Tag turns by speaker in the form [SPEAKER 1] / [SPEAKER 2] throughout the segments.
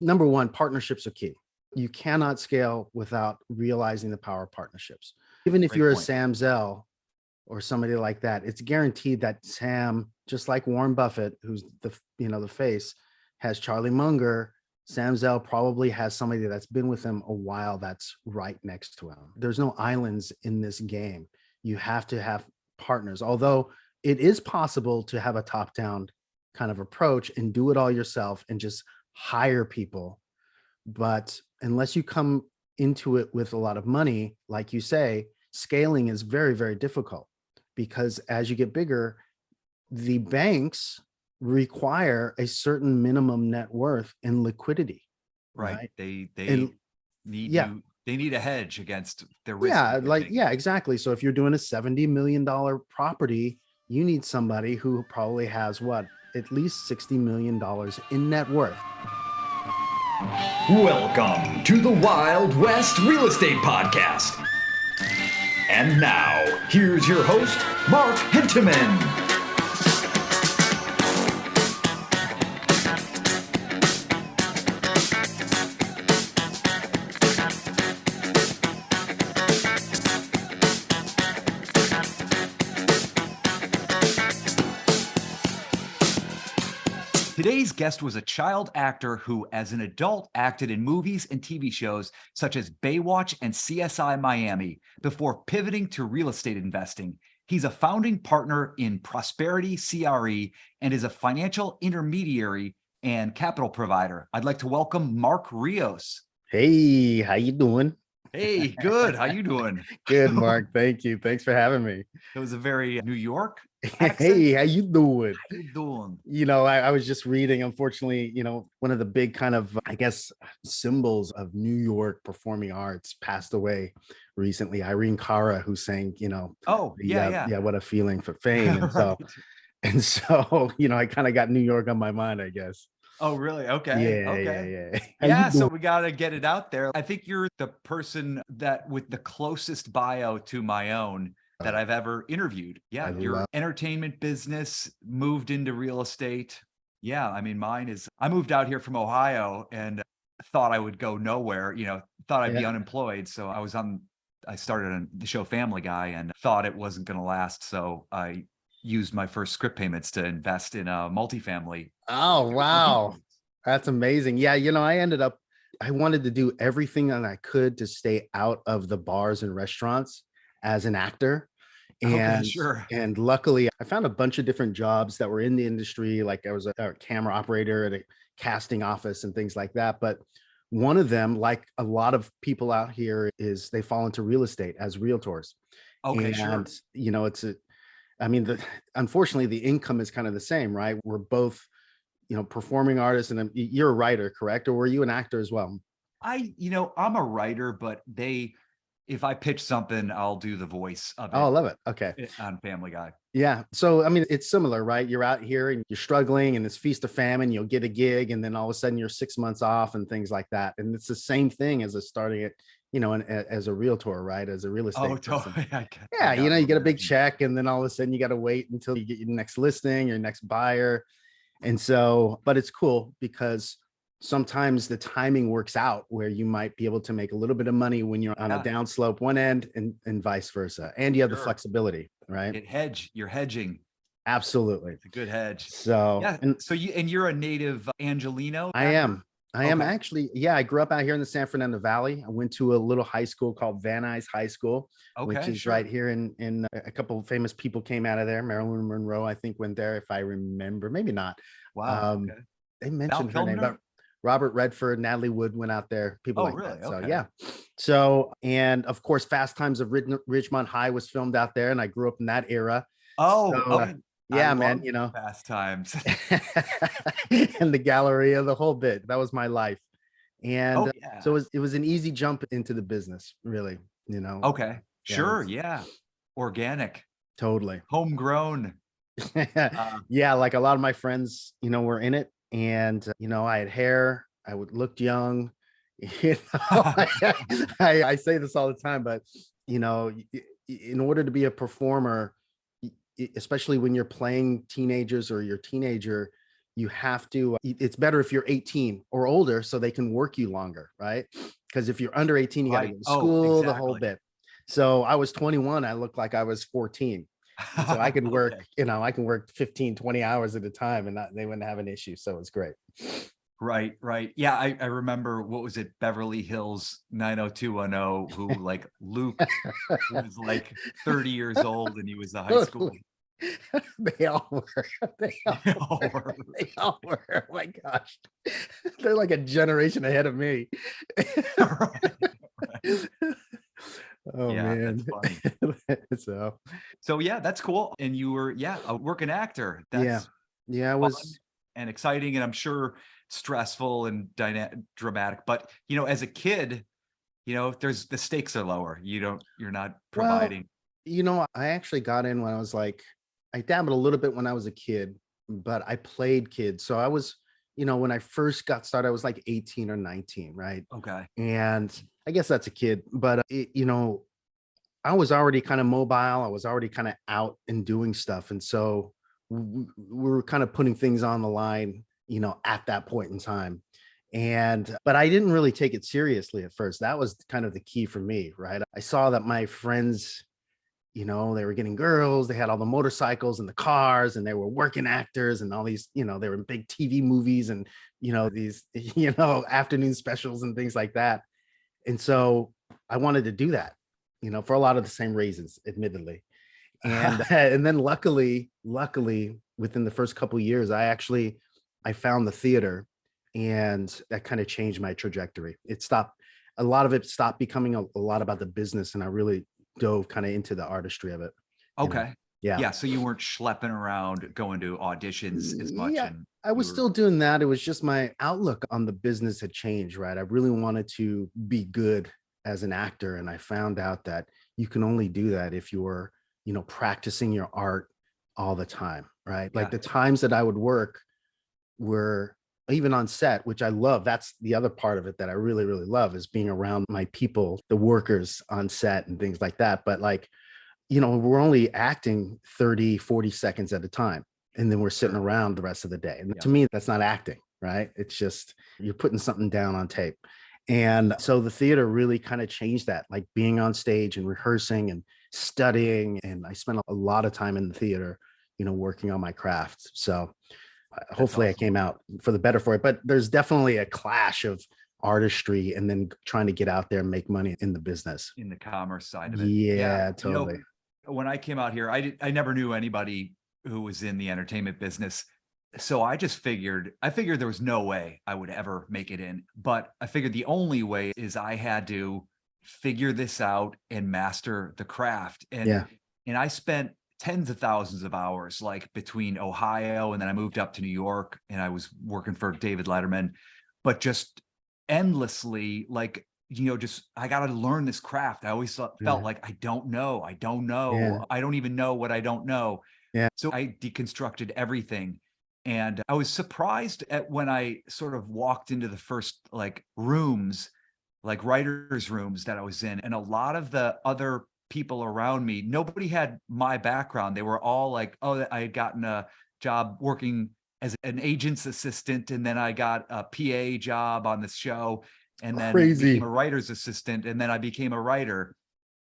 [SPEAKER 1] Number one, partnerships are key. You cannot scale without realizing the power of partnerships. Even if
[SPEAKER 2] Great
[SPEAKER 1] you're a
[SPEAKER 2] point.
[SPEAKER 1] Sam Zell or somebody like that, it's guaranteed that Sam, just like Warren Buffett, who's the face, has Charlie Munger. Sam Zell probably has somebody that's been with him a while that's right next to him. There's no islands in this game. You have to have partners, although it is possible to have a top-down kind of approach and do it all yourself and just hire people. But unless you come into it with a lot of money, like you say, scaling is very, very difficult because as you get bigger, the banks require a certain minimum net worth and liquidity.
[SPEAKER 2] Right.
[SPEAKER 1] Right.
[SPEAKER 2] They
[SPEAKER 1] And
[SPEAKER 2] need
[SPEAKER 1] yeah,
[SPEAKER 2] you. They need a hedge against the risk.
[SPEAKER 1] yeah, exactly. So if you're doing a $70 million property, you need somebody who probably has what, at least $60 million in net worth.
[SPEAKER 3] Welcome to the Wild West Real Estate Podcast. And now, here's your host, Mark Henteman.
[SPEAKER 2] Today's guest was a child actor who, as an adult, acted in movies and TV shows such as Baywatch and CSI Miami before pivoting to real estate investing. He's a founding partner in Prosperity CRE and is a financial intermediary and capital provider. I'd like to welcome Mark Rios.
[SPEAKER 1] Hey, how you doing?
[SPEAKER 2] Hey, good. How you doing?
[SPEAKER 1] Good, Mark. Thank you. Thanks for having me.
[SPEAKER 2] It was a very New York accent.
[SPEAKER 1] Hey, how you doing?
[SPEAKER 2] How you doing?
[SPEAKER 1] I was just reading, unfortunately, one of the big kind of, I guess, symbols of New York performing arts passed away recently. Irene Cara, who sang,
[SPEAKER 2] Oh, yeah.
[SPEAKER 1] What a Feeling for Fame. And
[SPEAKER 2] Right.
[SPEAKER 1] I kind of got New York on my mind, I guess.
[SPEAKER 2] Oh, really? Okay.
[SPEAKER 1] Yeah. How you
[SPEAKER 2] Yeah, so
[SPEAKER 1] doing?
[SPEAKER 2] we got to get it out there. I think you're the person that with the closest bio to my own that I've ever interviewed. Yeah, your entertainment business moved into real estate. Yeah, I mean, mine is, I moved out here from Ohio and thought I would go nowhere, thought I'd be
[SPEAKER 1] Yeah.
[SPEAKER 2] unemployed. So I started on the show Family Guy and thought it wasn't going to last. So I used my first script payments to invest in a multifamily.
[SPEAKER 1] Oh, wow. That's amazing. Yeah, I wanted to do everything that I could to stay out of the bars and restaurants as an actor.
[SPEAKER 2] Okay,
[SPEAKER 1] And
[SPEAKER 2] sure.
[SPEAKER 1] and luckily I found a bunch of different jobs that were in the industry. Like I was a camera operator at a casting office and things like that. But one of them, like a lot of people out here, is they fall into real estate as realtors.
[SPEAKER 2] Okay, sure.
[SPEAKER 1] And unfortunately the income is kind of the same, right? We're both performing artists, and you're a writer, correct? Or were you an actor as well?
[SPEAKER 2] I'm a writer, but if I pitch something, I'll do the voice of
[SPEAKER 1] Oh, I
[SPEAKER 2] it
[SPEAKER 1] love it. Okay.
[SPEAKER 2] on Family Guy.
[SPEAKER 1] Yeah. So, it's similar, right? You're out here and you're struggling and it's feast or famine. You'll get a gig and then all of a sudden you're 6 months off and things like that. And it's the same thing as starting it, as a realtor, right? As a real estate person.
[SPEAKER 2] Totally.
[SPEAKER 1] Yeah. You get a big check and then all of a sudden you got to wait until you get your next listing, your next buyer. And so, but it's cool because sometimes the timing works out where you might be able to make a little bit of money when you're on a downslope one end and vice versa. And you have the flexibility, right?
[SPEAKER 2] You're hedging.
[SPEAKER 1] Absolutely.
[SPEAKER 2] It's a good hedge.
[SPEAKER 1] So,
[SPEAKER 2] yeah. You're a native Angelino?
[SPEAKER 1] I am. I am actually. Yeah. I grew up out here in the San Fernando Valley. I went to a little high school called Van Nuys High School, which is right here in a couple of famous people came out of there. Marilyn Monroe, I think, went there, if I remember, maybe not.
[SPEAKER 2] Wow.
[SPEAKER 1] They mentioned her name, but Robert Redford, Natalie Wood went out there. People like
[SPEAKER 2] really?
[SPEAKER 1] that. So yeah. So, and of course, Fast Times of Ridgemont High was filmed out there, and I grew up in that era. Yeah, man,
[SPEAKER 2] Fast Times.
[SPEAKER 1] And the Galleria, the whole bit. That was my life. And so it was an easy jump into the business, really,
[SPEAKER 2] Okay. Sure. Yeah. Organic.
[SPEAKER 1] Totally.
[SPEAKER 2] Homegrown.
[SPEAKER 1] Yeah. Like a lot of my friends, were in it. And, I had hair. I looked young. I say this all the time, but, in order to be a performer, especially when you're playing teenagers or you're a teenager, you have to, it's better if you're 18 or older so they can work you longer, right? Because if you're under 18, you got to
[SPEAKER 2] Right.
[SPEAKER 1] go to
[SPEAKER 2] Oh,
[SPEAKER 1] school, the whole
[SPEAKER 2] exactly.
[SPEAKER 1] bit. So I was 21, I looked like I was 14. And so I could work,
[SPEAKER 2] Okay.
[SPEAKER 1] I can work 15, 20 hours at a time and they wouldn't have an issue. So it's great.
[SPEAKER 2] Right, right. Yeah, I remember, what was it, Beverly Hills 90210, who like Luke was like 30 years old and he was a high school.
[SPEAKER 1] Totally. They all were. They all
[SPEAKER 2] They all
[SPEAKER 1] were.
[SPEAKER 2] were.
[SPEAKER 1] They all were. Oh my gosh. They're like a generation ahead of me.
[SPEAKER 2] Right, right.
[SPEAKER 1] Oh
[SPEAKER 2] Yeah, that's
[SPEAKER 1] man.
[SPEAKER 2] funny.
[SPEAKER 1] So
[SPEAKER 2] So yeah, that's cool. And you were, yeah, a working actor.
[SPEAKER 1] yeah.
[SPEAKER 2] That's
[SPEAKER 1] Yeah, I
[SPEAKER 2] fun
[SPEAKER 1] was.
[SPEAKER 2] and exciting, and I'm sure stressful and dramatic. But as a kid, there's the stakes are lower. You're not
[SPEAKER 1] Well,
[SPEAKER 2] providing.
[SPEAKER 1] I actually got in when I was like, I dabbled a little bit when I was a kid, but I played kids. So I was, when I first got started, I was like 18 or 19, right?
[SPEAKER 2] Okay.
[SPEAKER 1] And I guess that's a kid, but I was already kind of mobile. I was already kind of out and doing stuff. And so we were kind of putting things on the line, at that point in time. But I didn't really take it seriously at first. That was kind of the key for me, right? I saw that my friends, they were getting girls, they had all the motorcycles and the cars, and they were working actors and all these, they were in big TV movies and, these, afternoon specials and things like that. And so I wanted to do that, for a lot of the same reasons, admittedly. And and then luckily, within the first couple of years, I found the theater, and that kind of changed my trajectory. A lot of it stopped becoming a lot about the business, and I really dove kind of into the artistry of it. you know.
[SPEAKER 2] Okay.
[SPEAKER 1] Yeah.
[SPEAKER 2] Yeah. So you weren't schlepping around going to auditions as much,
[SPEAKER 1] Yeah,
[SPEAKER 2] and
[SPEAKER 1] I
[SPEAKER 2] you
[SPEAKER 1] was
[SPEAKER 2] were
[SPEAKER 1] still doing that. It was just my outlook on the business had changed, right? I really wanted to be good as an actor. And I found out that you can only do that if you're, practicing your art all the time, right? Like
[SPEAKER 2] yeah.
[SPEAKER 1] the times that I would work were even on set, which I love. That's the other part of it that I really, really love, is being around my people, the workers on set and things like that. But like, we're only acting 30, 40 seconds at a time. And then we're sitting
[SPEAKER 2] Sure.
[SPEAKER 1] around the rest of the day. And
[SPEAKER 2] Yeah.
[SPEAKER 1] to me, that's not acting, right? It's just you're putting something down on tape. And so the theater really kind of changed that, like being on stage and rehearsing and studying. And I spent a lot of time in the theater, working on my craft. So
[SPEAKER 2] That's
[SPEAKER 1] hopefully I
[SPEAKER 2] awesome.
[SPEAKER 1] came out for the better for it. But there's definitely a clash of artistry and then trying to get out there and make money in the business.
[SPEAKER 2] In the commerce side of it. Yeah.
[SPEAKER 1] Yeah, totally.
[SPEAKER 2] When I came out here, I never knew anybody who was in the entertainment business. So I figured there was no way I would ever make it in, but I figured the only way is I had to figure this out and master the craft.
[SPEAKER 1] Yeah.
[SPEAKER 2] And I spent tens of thousands of hours, like between Ohio, and then I moved up to New York and I was working for David Letterman, but just endlessly, like, just I got to learn this craft. I always felt
[SPEAKER 1] Yeah.
[SPEAKER 2] like I don't know. I don't know.
[SPEAKER 1] Yeah.
[SPEAKER 2] I don't even know what I don't know.
[SPEAKER 1] Yeah.
[SPEAKER 2] So I deconstructed everything. And I was surprised at when I sort of walked into the first like rooms, like writers' rooms that I was in. And a lot of the other people around me, nobody had my background. They were all like, oh, I had gotten a job working as an agent's assistant. And then I got a PA job on this show. And then
[SPEAKER 1] Crazy.
[SPEAKER 2] became a writer's assistant. And then I became a writer.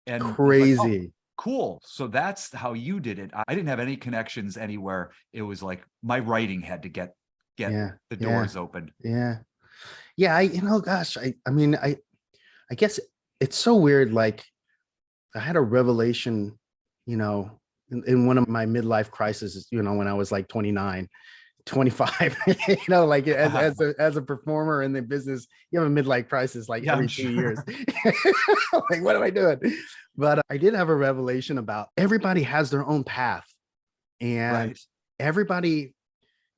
[SPEAKER 2] And was like, oh,
[SPEAKER 1] Crazy.
[SPEAKER 2] cool. So that's how you did it. I didn't have any connections anywhere. It was like my writing had to get
[SPEAKER 1] Yeah.
[SPEAKER 2] the doors opened.
[SPEAKER 1] Yeah. Yeah. Gosh, I mean, I guess it's so weird. Like I had a revelation, in one of my midlife crises, when I was like 29, 25, like as a performer in the business, you have a midlife crisis like
[SPEAKER 2] Yeah,
[SPEAKER 1] every
[SPEAKER 2] I'm
[SPEAKER 1] 2
[SPEAKER 2] sure.
[SPEAKER 1] years. Like, what am I doing? But I did have a revelation about everybody has their own path, and
[SPEAKER 2] Right.
[SPEAKER 1] everybody,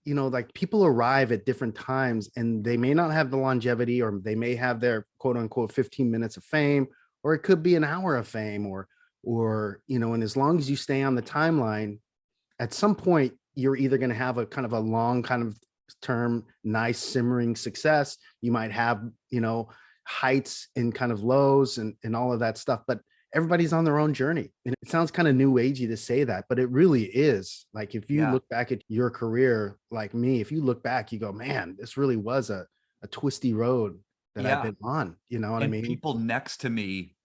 [SPEAKER 1] like people arrive at different times and they may not have the longevity, or they may have their quote unquote 15 minutes of fame, or it could be an hour of fame, and as long as you stay on the timeline, at some point you're either going to have a kind of a long kind of term, nice simmering success. You might have, heights and kind of lows and all of that stuff. But everybody's on their own journey. And it sounds kind of new agey to say that, but it really is. Like if you
[SPEAKER 2] Yeah.
[SPEAKER 1] look back at your career, like me, if you look back, you go, man, this really was a twisty road that I've
[SPEAKER 2] Yeah.
[SPEAKER 1] been on. You know what I
[SPEAKER 2] And
[SPEAKER 1] mean?
[SPEAKER 2] people next to me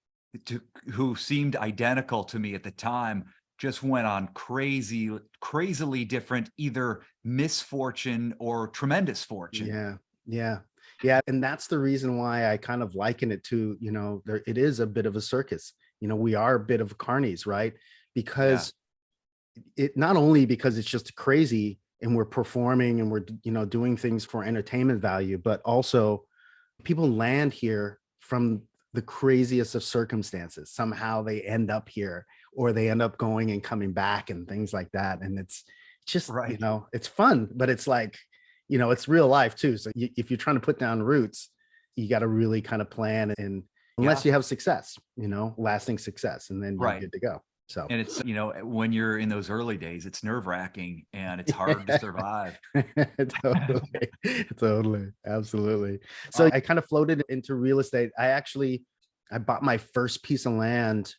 [SPEAKER 2] who seemed identical to me at the time just went on crazily different, either misfortune or tremendous fortune.
[SPEAKER 1] Yeah. Yeah. Yeah. And that's the reason why I kind of liken it to, it is a bit of a circus. We are a bit of carnies, right? Because it not only because it's just crazy and we're performing and we're, doing things for entertainment value, but also people land here from the craziest of circumstances. Somehow they end up here or they end up going and coming back and things like that. And it's just,
[SPEAKER 2] Right.
[SPEAKER 1] it's fun, but it's like, it's real life too. So if you're trying to put down roots, you got to really kind of plan, and unless you have success, lasting success, and then you're
[SPEAKER 2] Right.
[SPEAKER 1] good to go. So,
[SPEAKER 2] And it's, when you're in those early days, it's nerve-wracking and it's hard to survive.
[SPEAKER 1] totally, totally, absolutely. So I kind of floated into real estate. I bought my first piece of land.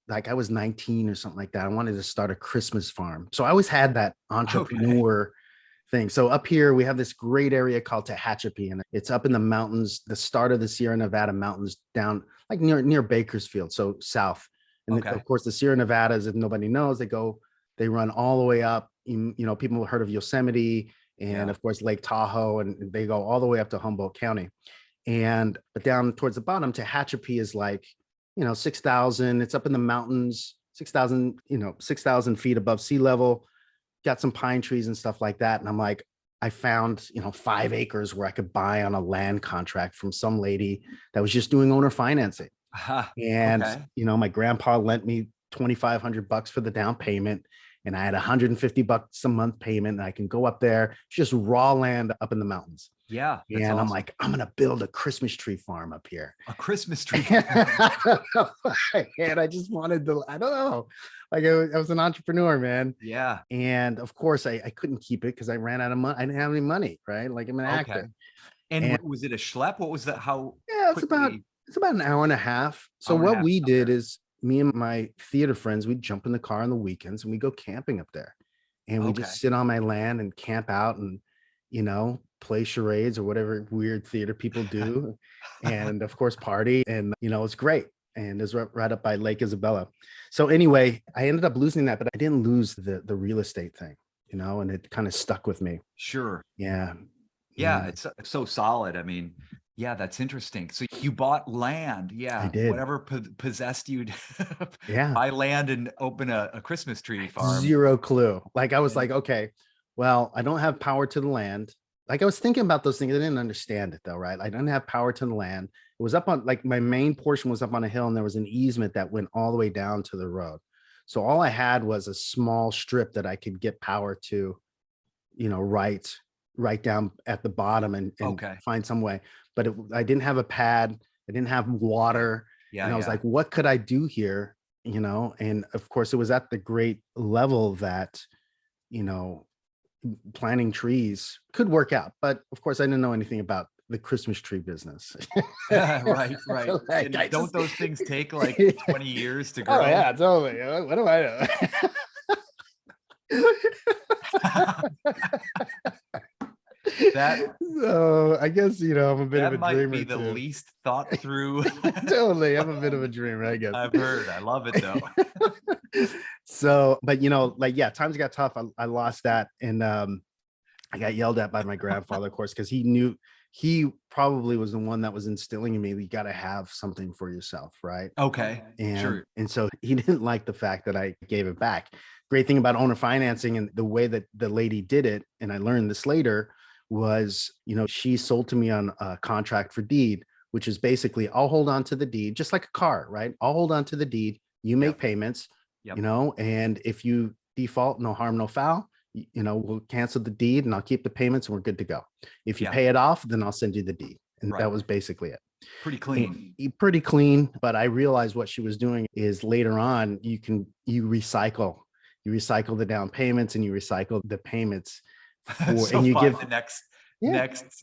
[SPEAKER 1] Like I was 19 or something like that. I wanted to start a Christmas farm. So I always had that entrepreneur thing. So up here, we have this great area called Tehachapi, and it's up in the mountains, the start of the Sierra Nevada mountains down like near Bakersfield. So south. And of course, the Sierra Nevadas, if nobody knows, they run all the way up. People have heard of Yosemite and of course, Lake Tahoe, and they go all the way up to Humboldt County. But down towards the bottom, Tehachapi is like, 6,000. It's up in the mountains, 6,000 feet above sea level. Got some pine trees and stuff like that. And I'm like, I found, 5 acres where I could buy on a land contract from some lady that was just doing owner financing. And, my grandpa lent me $2,500 for the down payment, and I had $150 a month payment, and I can go up there. It's just raw land up in the mountains.
[SPEAKER 2] Yeah.
[SPEAKER 1] And awesome. I'm like, I'm going to build a Christmas tree farm up here.
[SPEAKER 2] A Christmas tree farm.
[SPEAKER 1] And I just wanted to, I don't know, like I was an entrepreneur, man.
[SPEAKER 2] Yeah.
[SPEAKER 1] And of course I couldn't keep it because I ran out of money. I didn't have any money, right? Like I'm an actor.
[SPEAKER 2] And was it a schlep? What was that? How?
[SPEAKER 1] Yeah, it's about an hour and a half. So what we did is me and my theater friends, we'd jump in the car on the weekends and we go camping up there. And we just sit on my land and camp out and, play charades or whatever weird theater people do. And of course, party. And, it's great. And it's right up by Lake Isabella. So anyway, I ended up losing that, but I didn't lose the real estate thing, and it kind of stuck with me.
[SPEAKER 2] Sure.
[SPEAKER 1] Yeah.
[SPEAKER 2] Yeah. It's so solid. I mean, yeah, that's interesting. So you bought land. Yeah.
[SPEAKER 1] I did.
[SPEAKER 2] Whatever possessed you to buy land and open a Christmas tree farm.
[SPEAKER 1] Zero clue. Like I was like, okay, well, I don't have power to the land. Like I was thinking about those things. I didn't understand it though, right? I didn't have power to the land. It was up on, like my main portion was up on a hill, and there was an easement that went all the way down to the road. So all I had was a small strip that I could get power to, right down at the bottom and find some way. But I didn't have a pad. I didn't have water. And I was like, what could I do here? And of course it was at the great level that, planting trees could work out. But of course I didn't know anything about the Christmas tree business.
[SPEAKER 2] Right.
[SPEAKER 1] Like,
[SPEAKER 2] don't those things take like 20 years to grow?
[SPEAKER 1] Oh yeah, totally. What do I know? So I guess I'm a bit of a dreamer. That
[SPEAKER 2] might be the least thought through.
[SPEAKER 1] Totally, I'm a bit of a dreamer, I guess.
[SPEAKER 2] I've heard. I love it though.
[SPEAKER 1] So, but times got tough. I lost that, and I got yelled at by my grandfather, of course, because he probably was the one that was instilling in me, you got to have something for yourself, right?
[SPEAKER 2] Okay.
[SPEAKER 1] And so he didn't like the fact that I gave it back. Great thing about owner financing and the way that the lady did it, and I learned this later, was, she sold to me on a contract for deed, which is basically I'll hold on to the deed, just like a car, right? I'll hold on to the deed. You make payments, and if you default, no harm, no foul, we'll cancel the deed and I'll keep the payments and we're good to go. If you pay it off, then I'll send you the deed. And that was basically it.
[SPEAKER 2] Pretty clean.
[SPEAKER 1] Pretty clean. But I realized what she was doing is later on, you recycle the down payments and you recycle the payments
[SPEAKER 2] So
[SPEAKER 1] and you give
[SPEAKER 2] the next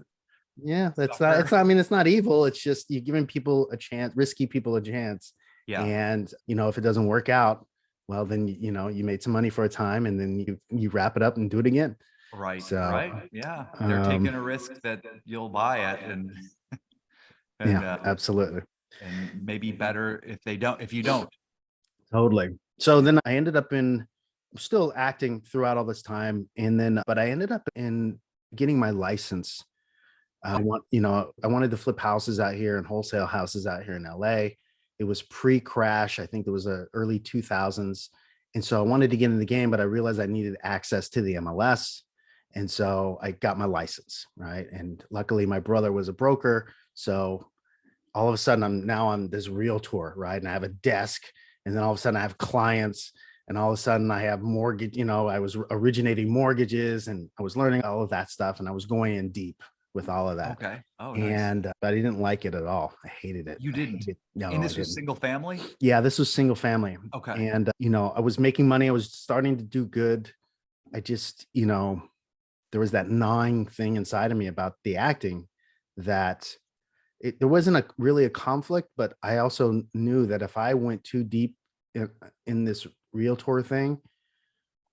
[SPEAKER 1] Yeah, that's not,
[SPEAKER 2] Sucker.
[SPEAKER 1] it's not, I mean, it's not evil. It's just you're giving people a chance, risky people a chance.
[SPEAKER 2] Yeah.
[SPEAKER 1] And, if it doesn't work out, well, then, you made some money for a time and then you wrap it up and do it again.
[SPEAKER 2] Right.
[SPEAKER 1] So,
[SPEAKER 2] Right. Yeah. They're taking a risk that you'll buy it and
[SPEAKER 1] yeah, absolutely.
[SPEAKER 2] and maybe better if you don't.
[SPEAKER 1] Totally. So then I ended up still acting throughout all this time. And then, but I ended up in getting my license. I wanted to flip houses out here and wholesale houses out here in LA. It was pre-crash. I think it was early 2000s. And so I wanted to get in the game, but I realized I needed access to the MLS. And so I got my license, right? And luckily my brother was a broker. So all of a sudden I'm now on this realtor, right? And I have a desk, and then all of a sudden I have clients, and all of a sudden I have mortgage, I was originating mortgages and I was learning all of that stuff, and I was going in deep with all of that.
[SPEAKER 2] Okay. Oh, nice.
[SPEAKER 1] And but I didn't like it at all. I hated it.
[SPEAKER 2] You didn't?
[SPEAKER 1] No,
[SPEAKER 2] And
[SPEAKER 1] I
[SPEAKER 2] this was
[SPEAKER 1] didn't.
[SPEAKER 2] single family?
[SPEAKER 1] Yeah, this was single family.
[SPEAKER 2] Okay.
[SPEAKER 1] And I was making money. I was starting to do good. I just, there was that gnawing thing inside of me about the acting that there wasn't really a conflict, but I also knew that if I went too deep in this realtor thing,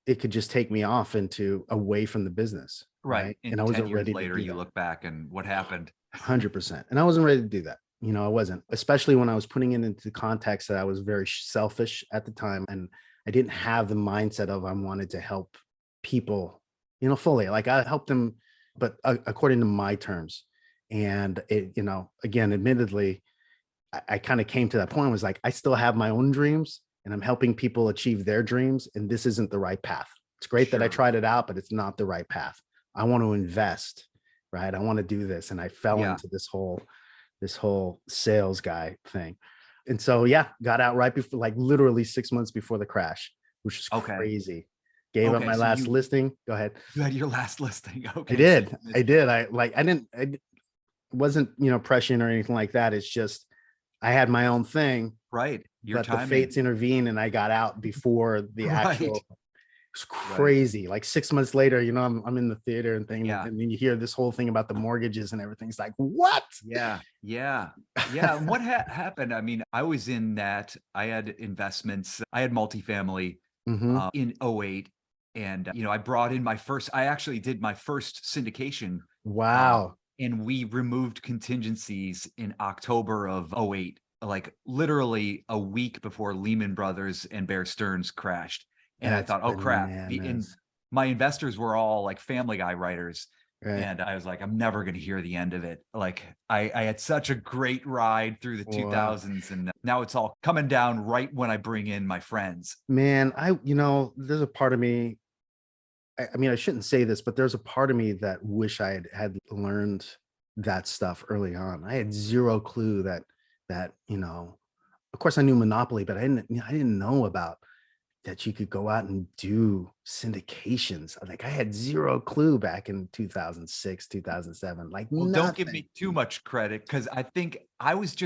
[SPEAKER 1] it could just take me off into away from the business.
[SPEAKER 2] Right.
[SPEAKER 1] And I
[SPEAKER 2] 10
[SPEAKER 1] wasn't
[SPEAKER 2] years
[SPEAKER 1] ready to
[SPEAKER 2] later,
[SPEAKER 1] do
[SPEAKER 2] you
[SPEAKER 1] that.
[SPEAKER 2] look back and what happened?
[SPEAKER 1] 100%. And I wasn't ready to do that. I wasn't, especially when I was putting it into context that I was very selfish at the time. And I didn't have the mindset of I wanted to help people, fully. Like I helped them, but according to my terms. And it, again, admittedly, I kind of came to that point, was like, I still have my own dreams and I'm helping people achieve their dreams. And this isn't the right path. It's great that I
[SPEAKER 2] Sure.
[SPEAKER 1] tried it out, but it's not the right path. I want to invest, right? I want to do this. And I fell
[SPEAKER 2] Yeah.
[SPEAKER 1] into this whole sales guy thing. And so, yeah, got out right before, like literally 6 months before the crash, which is
[SPEAKER 2] Okay.
[SPEAKER 1] crazy. Gave up
[SPEAKER 2] Okay,
[SPEAKER 1] my
[SPEAKER 2] so
[SPEAKER 1] last
[SPEAKER 2] you
[SPEAKER 1] listing. Go ahead.
[SPEAKER 2] had your last listing. Okay.
[SPEAKER 1] I did. I did. I wasn't, pressuring or anything like that. It's just, I had my own thing,
[SPEAKER 2] Right. Your
[SPEAKER 1] but the
[SPEAKER 2] timing.
[SPEAKER 1] fates intervened and I got out before the actual.
[SPEAKER 2] Right.
[SPEAKER 1] It's crazy. Like 6 months later, I'm in the theater and thing,
[SPEAKER 2] Yeah.
[SPEAKER 1] and then you hear this whole thing about the mortgages and everything. It's like, what?
[SPEAKER 2] Yeah. Yeah. Yeah. And what happened? I mean, I was in that. I had investments. I had multifamily
[SPEAKER 1] Mhm.
[SPEAKER 2] in '08. And, I actually did my first syndication.
[SPEAKER 1] Wow.
[SPEAKER 2] And we removed contingencies in October of '08, like literally a week before Lehman Brothers and Bear Stearns crashed. And I
[SPEAKER 1] That's
[SPEAKER 2] thought, oh crap.
[SPEAKER 1] bananas.
[SPEAKER 2] My investors were all like Family Guy writers.
[SPEAKER 1] Right.
[SPEAKER 2] And I was like, I'm never going to hear the end of it. Like I had such a great ride through the
[SPEAKER 1] Wow.
[SPEAKER 2] 2000s, and now it's all coming down right when I bring in my friends.
[SPEAKER 1] Man, there's a part of me, I mean, I shouldn't say this, but there's a part of me that wish I had learned that stuff early on. I had zero clue that, of course I knew Monopoly, but I didn't know about that you could go out and do syndications. Like I had zero clue back in 2006, 2007, like
[SPEAKER 2] Well, don't give
[SPEAKER 1] nothing.
[SPEAKER 2] me too much credit, because I think I was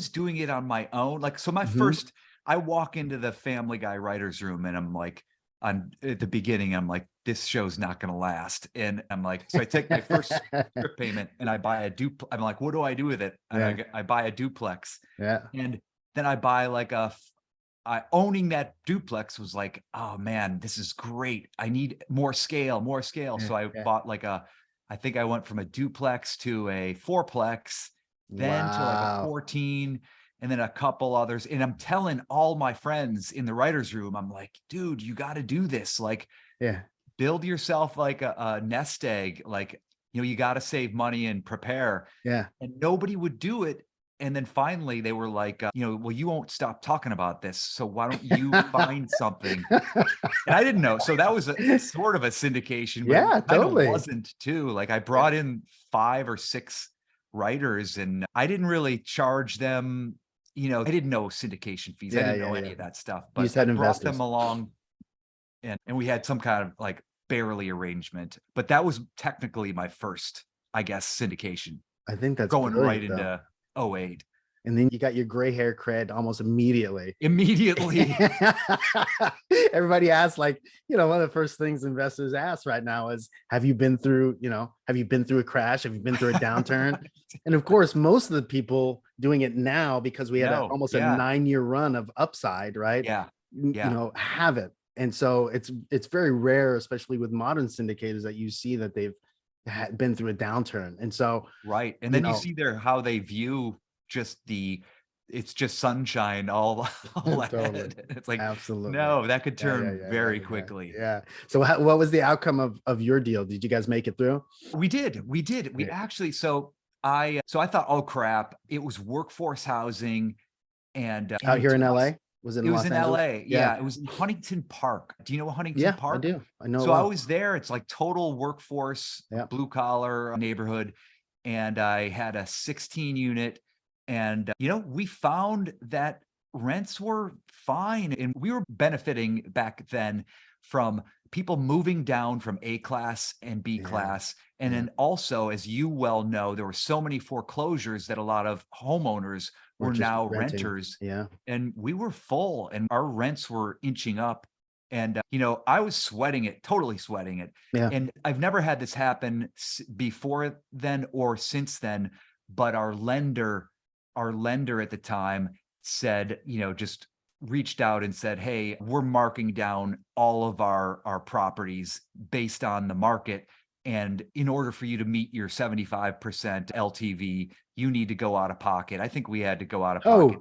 [SPEAKER 2] doing it on my own. Like, so
[SPEAKER 1] Mhm.
[SPEAKER 2] I walk into the Family Guy writer's room and I'm at the beginning, I'm like, this show's not going to last. And I'm like, so I take my first script payment and I buy I'm like, what do I do with it? And
[SPEAKER 1] Yeah.
[SPEAKER 2] I buy a duplex,
[SPEAKER 1] Yeah.
[SPEAKER 2] and then I buy like owning that duplex was like, oh man, this is great. I need more scale, more scale.
[SPEAKER 1] Yeah.
[SPEAKER 2] So I
[SPEAKER 1] Yeah.
[SPEAKER 2] bought I think I went from a duplex to a fourplex, then to like a
[SPEAKER 1] Wow.
[SPEAKER 2] 14, and then a couple others. And I'm telling all my friends in the writer's room, I'm like, dude, you got to do this. Like,
[SPEAKER 1] Yeah.
[SPEAKER 2] build yourself like a nest egg. Like, you got to save money and prepare.
[SPEAKER 1] Yeah.
[SPEAKER 2] And nobody would do it. And then finally they were like, well, you won't stop talking about this, so why don't you find something? And I didn't know. So that was a sort of a syndication, but
[SPEAKER 1] Yeah,
[SPEAKER 2] it kind of
[SPEAKER 1] totally.
[SPEAKER 2] wasn't too. Like I brought in 5 or 6 writers, and I didn't really charge them. I didn't know syndication fees. I
[SPEAKER 1] Yeah.
[SPEAKER 2] didn't
[SPEAKER 1] Yeah.
[SPEAKER 2] know
[SPEAKER 1] Yeah.
[SPEAKER 2] any of that stuff,
[SPEAKER 1] You
[SPEAKER 2] but
[SPEAKER 1] just
[SPEAKER 2] I
[SPEAKER 1] had
[SPEAKER 2] brought them
[SPEAKER 1] investors.
[SPEAKER 2] along, and we had some kind of like barely arrangement. But that was technically my first, I guess, syndication,
[SPEAKER 1] I think that's
[SPEAKER 2] going right
[SPEAKER 1] brilliant though.
[SPEAKER 2] into '08.
[SPEAKER 1] And then you got your gray hair cred almost immediately.
[SPEAKER 2] Immediately.
[SPEAKER 1] Everybody asks, like, one of the first things investors ask right now is, have you been through a crash? Have you been through a downturn? And of course, most of the people doing it now, because we had almost a 9-year run of upside, right?
[SPEAKER 2] Yeah.
[SPEAKER 1] Have it. And so it's very rare, especially with modern syndicators, that you see that they've been through a downturn. And so,
[SPEAKER 2] right. And then you see how they view it's just sunshine all
[SPEAKER 1] totally.
[SPEAKER 2] ahead. It's like,
[SPEAKER 1] absolutely,
[SPEAKER 2] no, that could turn very quickly.
[SPEAKER 1] Yeah. So what was the outcome of your deal? Did you guys make it through?
[SPEAKER 2] We did. We actually, so I thought, oh crap, it was workforce housing and
[SPEAKER 1] out here in LA? Was it in Los Angeles?
[SPEAKER 2] LA. Yeah. It was in Huntington Park. Do you know Huntington Park?
[SPEAKER 1] I do. I know.
[SPEAKER 2] So I was there. It's like total workforce,
[SPEAKER 1] Yeah.
[SPEAKER 2] blue collar neighborhood. And I had a 16 unit. And, we found that rents were fine. And we were benefiting back then from people moving down from A class and B class. And then also, as you well know, there were so many foreclosures that a lot of homeowners were now renters.
[SPEAKER 1] Yeah.
[SPEAKER 2] And we were full and our rents were inching up. And, I was sweating it, totally sweating it.
[SPEAKER 1] Yeah.
[SPEAKER 2] And I've never had this happen before then or since then. But our lender at the time said, just reached out and said, hey, we're marking down all of our properties based on the market. And in order for you to meet your 75% LTV, you need to go out of pocket. I think we had to go out of pocket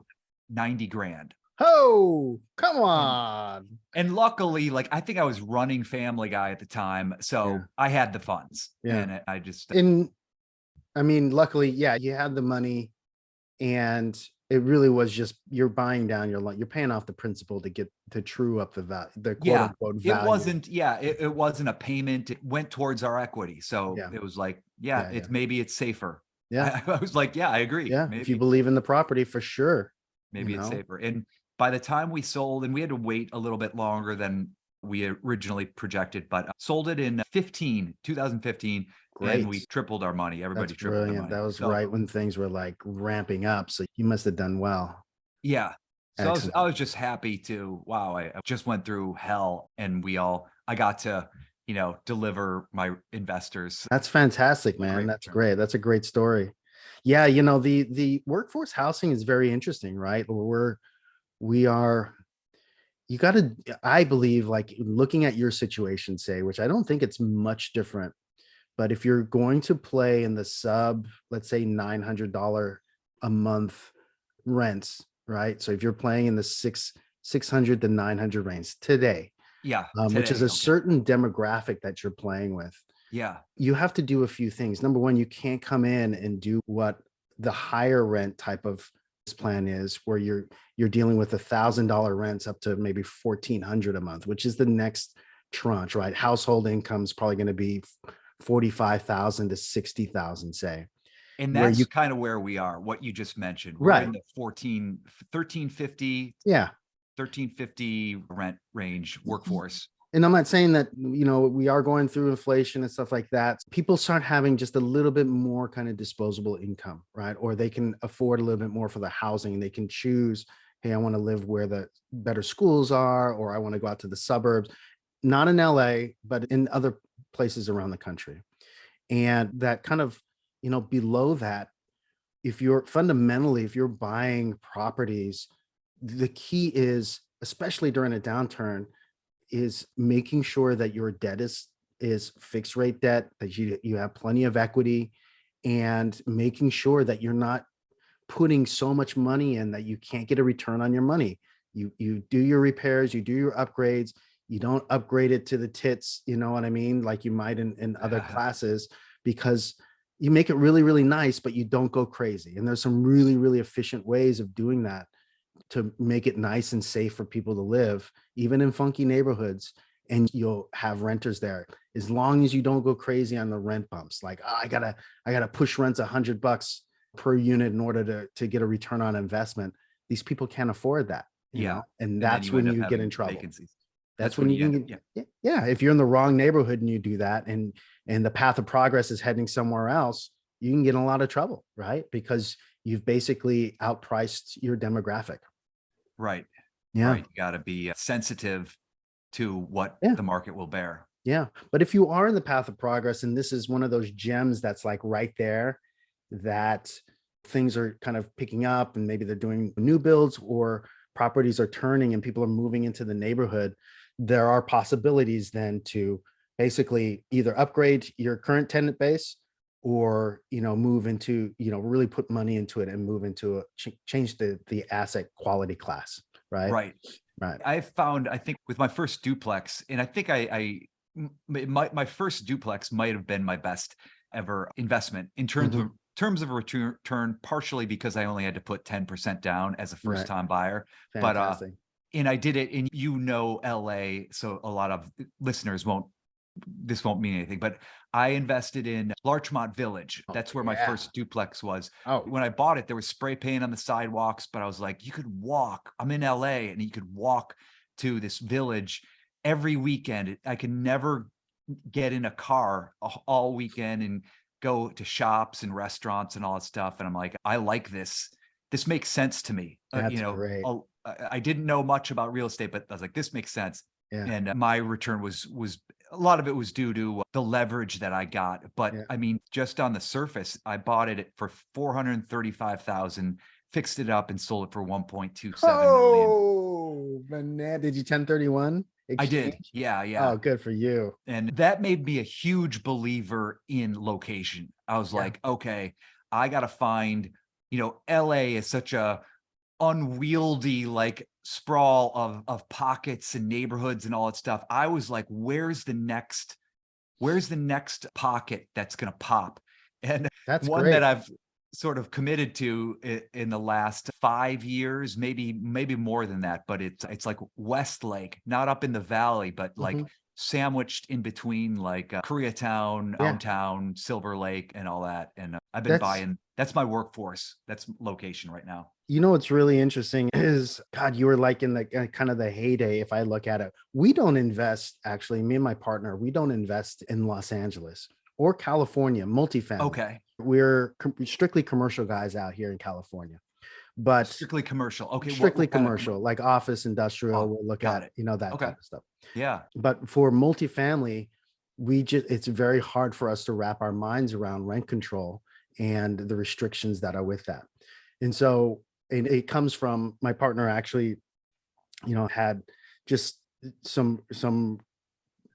[SPEAKER 2] $90,000.
[SPEAKER 1] Oh, come on.
[SPEAKER 2] And luckily, I think I was running Family Guy at the time. So I had the funds.
[SPEAKER 1] Yeah.
[SPEAKER 2] And I just.
[SPEAKER 1] Luckily, you had the money, and it really was just, you're buying down your loan. You're paying off the principal to true up the value, the quote unquote value.
[SPEAKER 2] It wasn't a payment. It went towards our equity. So it was like, maybe it's safer.
[SPEAKER 1] Yeah.
[SPEAKER 2] I was like, I agree.
[SPEAKER 1] Yeah.
[SPEAKER 2] Maybe.
[SPEAKER 1] If you believe in the property, for sure.
[SPEAKER 2] Maybe it's safer. And by the time we sold, and we had to wait a little bit longer than we originally projected, but sold it in 2015.
[SPEAKER 1] Great.
[SPEAKER 2] And we tripled our money. Everybody tripled their money.
[SPEAKER 1] That was right when things were ramping up. So you must have done well.
[SPEAKER 2] Yeah. So I was just happy I just went through hell, and I got to, deliver my investors.
[SPEAKER 1] That's fantastic, man. That's great. That's a great story. Yeah. The workforce housing is very interesting, right? I believe, looking at your situation, which I don't think it's much different, but if you're going to play in the let's say $900 a month rents, right? So if you're playing in the 600 to 900 range today, which is a certain demographic that you're playing with.
[SPEAKER 2] Yeah.
[SPEAKER 1] You have to do a few things. Number one, you can't come in and do what the higher rent type of plan is, where you're dealing with $1,000 rents up to maybe $1,400 a month, which is the next tranche, right? Household income is probably going to be $45,000 to $60,000, say.
[SPEAKER 2] And that's kind of where we are, what you just mentioned. We're in the $1,350 rent range workforce.
[SPEAKER 1] And I'm not saying that, we are going through inflation and stuff like that. People start having just a little bit more kind of disposable income, right? Or they can afford a little bit more for the housing, and they can choose, hey, I want to live where the better schools are, or I want to go out to the suburbs, not in LA, but in other places around the country. And that kind of, below that, if you're buying properties, the key is, especially during a downturn, is making sure that your debt is fixed rate debt, that you have plenty of equity, and making sure that you're not putting so much money in that you can't get a return on your money. You do your repairs, you do your upgrades, you don't upgrade it to the tits, you know what I mean? Like you might in other classes, because you make it really, really nice, but you don't go crazy. And there's some really, really efficient ways of doing that to make it nice and safe for people to live, even in funky neighborhoods. And you'll have renters there, as long as you don't go crazy on the rent bumps. Like, I gotta push rents $100 per unit in order to get a return on investment. These people can't afford that. You know? And that's when you get in trouble.
[SPEAKER 2] Vacancies.
[SPEAKER 1] That's when you can if you're in the wrong neighborhood and you do that, and the path of progress is heading somewhere else, you can get in a lot of trouble, right? Because you've basically outpriced your demographic.
[SPEAKER 2] Right.
[SPEAKER 1] Yeah.
[SPEAKER 2] Right. You got to be sensitive to what
[SPEAKER 1] Yeah.
[SPEAKER 2] the market will bear.
[SPEAKER 1] Yeah. But if you are in the path of progress, and this is one of those gems that's like right there, that things are kind of picking up and maybe they're doing new builds or properties are turning and people are moving into the neighborhood, there are possibilities then to basically either upgrade your current tenant base or, move into, really put money into it and move into change the asset quality class. Right.
[SPEAKER 2] Right.
[SPEAKER 1] Right.
[SPEAKER 2] I found, I think with my first duplex, and I think my first duplex might have been my best ever investment in terms of return, partially because I only had to put 10% down as a first time buyer.
[SPEAKER 1] Fantastic.
[SPEAKER 2] And I did it in, LA. So a lot of listeners this won't mean anything, but I invested in Larchmont Village. That's where my first duplex was.
[SPEAKER 1] Oh,
[SPEAKER 2] When I bought it, there was spray paint on the sidewalks, but I was like, you could walk. I'm in LA and you could walk to this village every weekend. I could never get in a car all weekend and go to shops and restaurants and all that stuff. And I'm like, I like this. This makes sense to me.
[SPEAKER 1] that's great.
[SPEAKER 2] I didn't know much about real estate, but I was like, this makes sense.
[SPEAKER 1] Yeah.
[SPEAKER 2] And my return was a lot of it was due to the leverage that I got. But I mean, just on the surface, I bought it for $435,000, fixed it up and sold it for 1.27 million.
[SPEAKER 1] Oh, man. Did you 1031?
[SPEAKER 2] I did.
[SPEAKER 1] Exchange?
[SPEAKER 2] Yeah.
[SPEAKER 1] Oh, good for you.
[SPEAKER 2] And that made me a huge believer in location. I was like, okay, I got to find, LA is such a unwieldy like sprawl of pockets and neighborhoods and all that stuff. I was like, where's the next pocket that's going to pop? And
[SPEAKER 1] That's
[SPEAKER 2] one
[SPEAKER 1] great.
[SPEAKER 2] that I've sort of committed to in the last 5 years, maybe more than that, but it's like Westlake, not up in the valley, but like sandwiched in between like Koreatown, downtown, Silver Lake and all that. And I've been buying, that's my workforce. That's location right now.
[SPEAKER 1] What's really interesting is, God, you were like in the kind of the heyday. If I look at it, we don't invest, actually, me and my partner, we don't invest in Los Angeles or California, multifamily.
[SPEAKER 2] Okay.
[SPEAKER 1] We're strictly commercial guys out here in California, but
[SPEAKER 2] strictly commercial. Okay.
[SPEAKER 1] Strictly commercial, like office, industrial. We'll look at it, that type of stuff.
[SPEAKER 2] Yeah.
[SPEAKER 1] But for multifamily, it's very hard for us to wrap our minds around rent control and the restrictions that are with that. And so it comes from my partner actually, had just some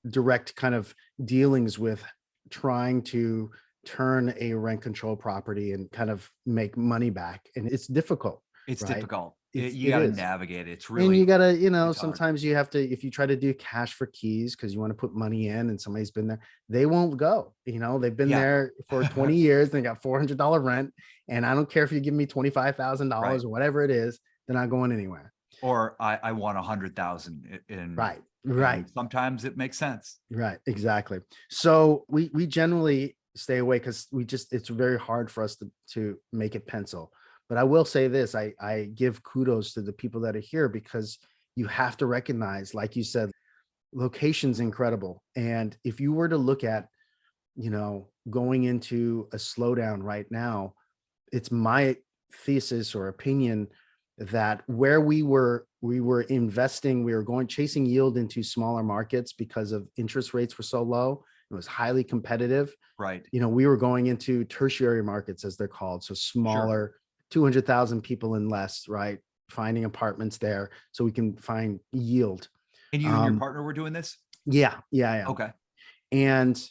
[SPEAKER 1] direct kind of dealings with trying to turn a rent control property and kind of make money back. And it's difficult.
[SPEAKER 2] It's
[SPEAKER 1] right?
[SPEAKER 2] difficult. You got to navigate it. It's really,
[SPEAKER 1] and you got to, sometimes you have to, if you try to do cash for keys, because you want to put money in and somebody's been there, they won't go, they've been there for 20 years and they got $400 rent. And I don't care if you give me $25,000 or whatever it is, they're not going anywhere.
[SPEAKER 2] Or I want 100,000 in.
[SPEAKER 1] Right.
[SPEAKER 2] And sometimes it makes sense.
[SPEAKER 1] Right. Exactly. So we generally stay away because it's very hard for us to make it pencil. But I will say this, I give kudos to the people that are here, because you have to recognize, like you said, location's incredible. And if you were to look at, going into a slowdown right now, it's my thesis or opinion that where we were investing, we were chasing yield into smaller markets because of interest rates were so low. It was highly competitive.
[SPEAKER 2] Right.
[SPEAKER 1] We were going into tertiary markets, as they're called. So smaller, 200,000 people and less, right? Finding apartments there so we can find yield.
[SPEAKER 2] And you and your partner were doing this?
[SPEAKER 1] Yeah.
[SPEAKER 2] Okay.
[SPEAKER 1] And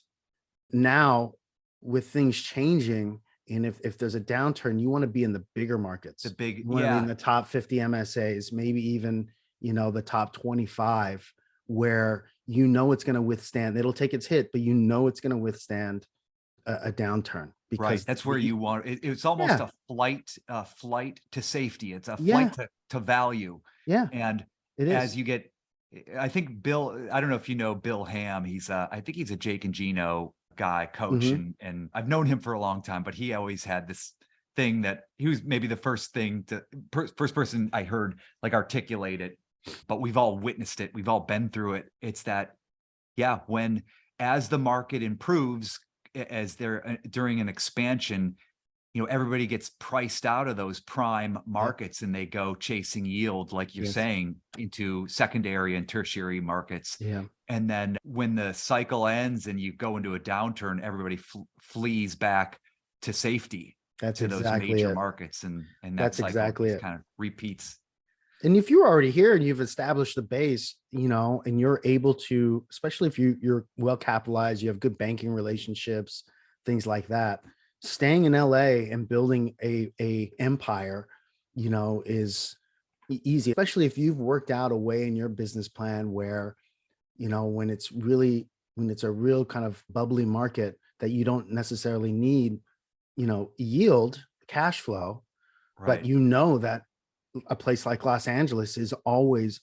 [SPEAKER 1] now with things changing, and if there's a downturn, you want to be in the bigger markets. You want to be in the top 50 MSAs, maybe even, the top 25, where it's going to withstand. It'll take its hit, but it's going to withstand a downturn. Because
[SPEAKER 2] that's where you want it. It's almost a flight to safety. It's a flight to value.
[SPEAKER 1] Yeah.
[SPEAKER 2] And
[SPEAKER 1] it is.
[SPEAKER 2] As you get, I think Bill, I don't know if you know Bill Ham. I think he's a Jake and Gino guy, coach. And I've known him for a long time, but he always had this thing that he was maybe the first person I heard like articulate it, but we've all witnessed it. We've all been through it. It's that, as the market improves, as they're during an expansion, everybody gets priced out of those prime markets and they go chasing yield, like you're
[SPEAKER 1] Yes.
[SPEAKER 2] saying, into secondary and tertiary markets.
[SPEAKER 1] Yeah.
[SPEAKER 2] And then when the cycle ends and you go into a downturn, everybody flees back to safety,
[SPEAKER 1] That's
[SPEAKER 2] to those
[SPEAKER 1] exactly
[SPEAKER 2] major
[SPEAKER 1] it.
[SPEAKER 2] markets. And that
[SPEAKER 1] That's
[SPEAKER 2] cycle
[SPEAKER 1] exactly
[SPEAKER 2] just
[SPEAKER 1] it.
[SPEAKER 2] kind of repeats.
[SPEAKER 1] And if you're already here and you've established the base, and you're able to, especially if you're well capitalized, you have good banking relationships, things like that, staying in LA and building a empire, is easy, especially if you've worked out a way in your business plan where, when it's a real kind of bubbly market that you don't necessarily need, yield, cash flow,
[SPEAKER 2] Right.
[SPEAKER 1] but that a place like Los Angeles is always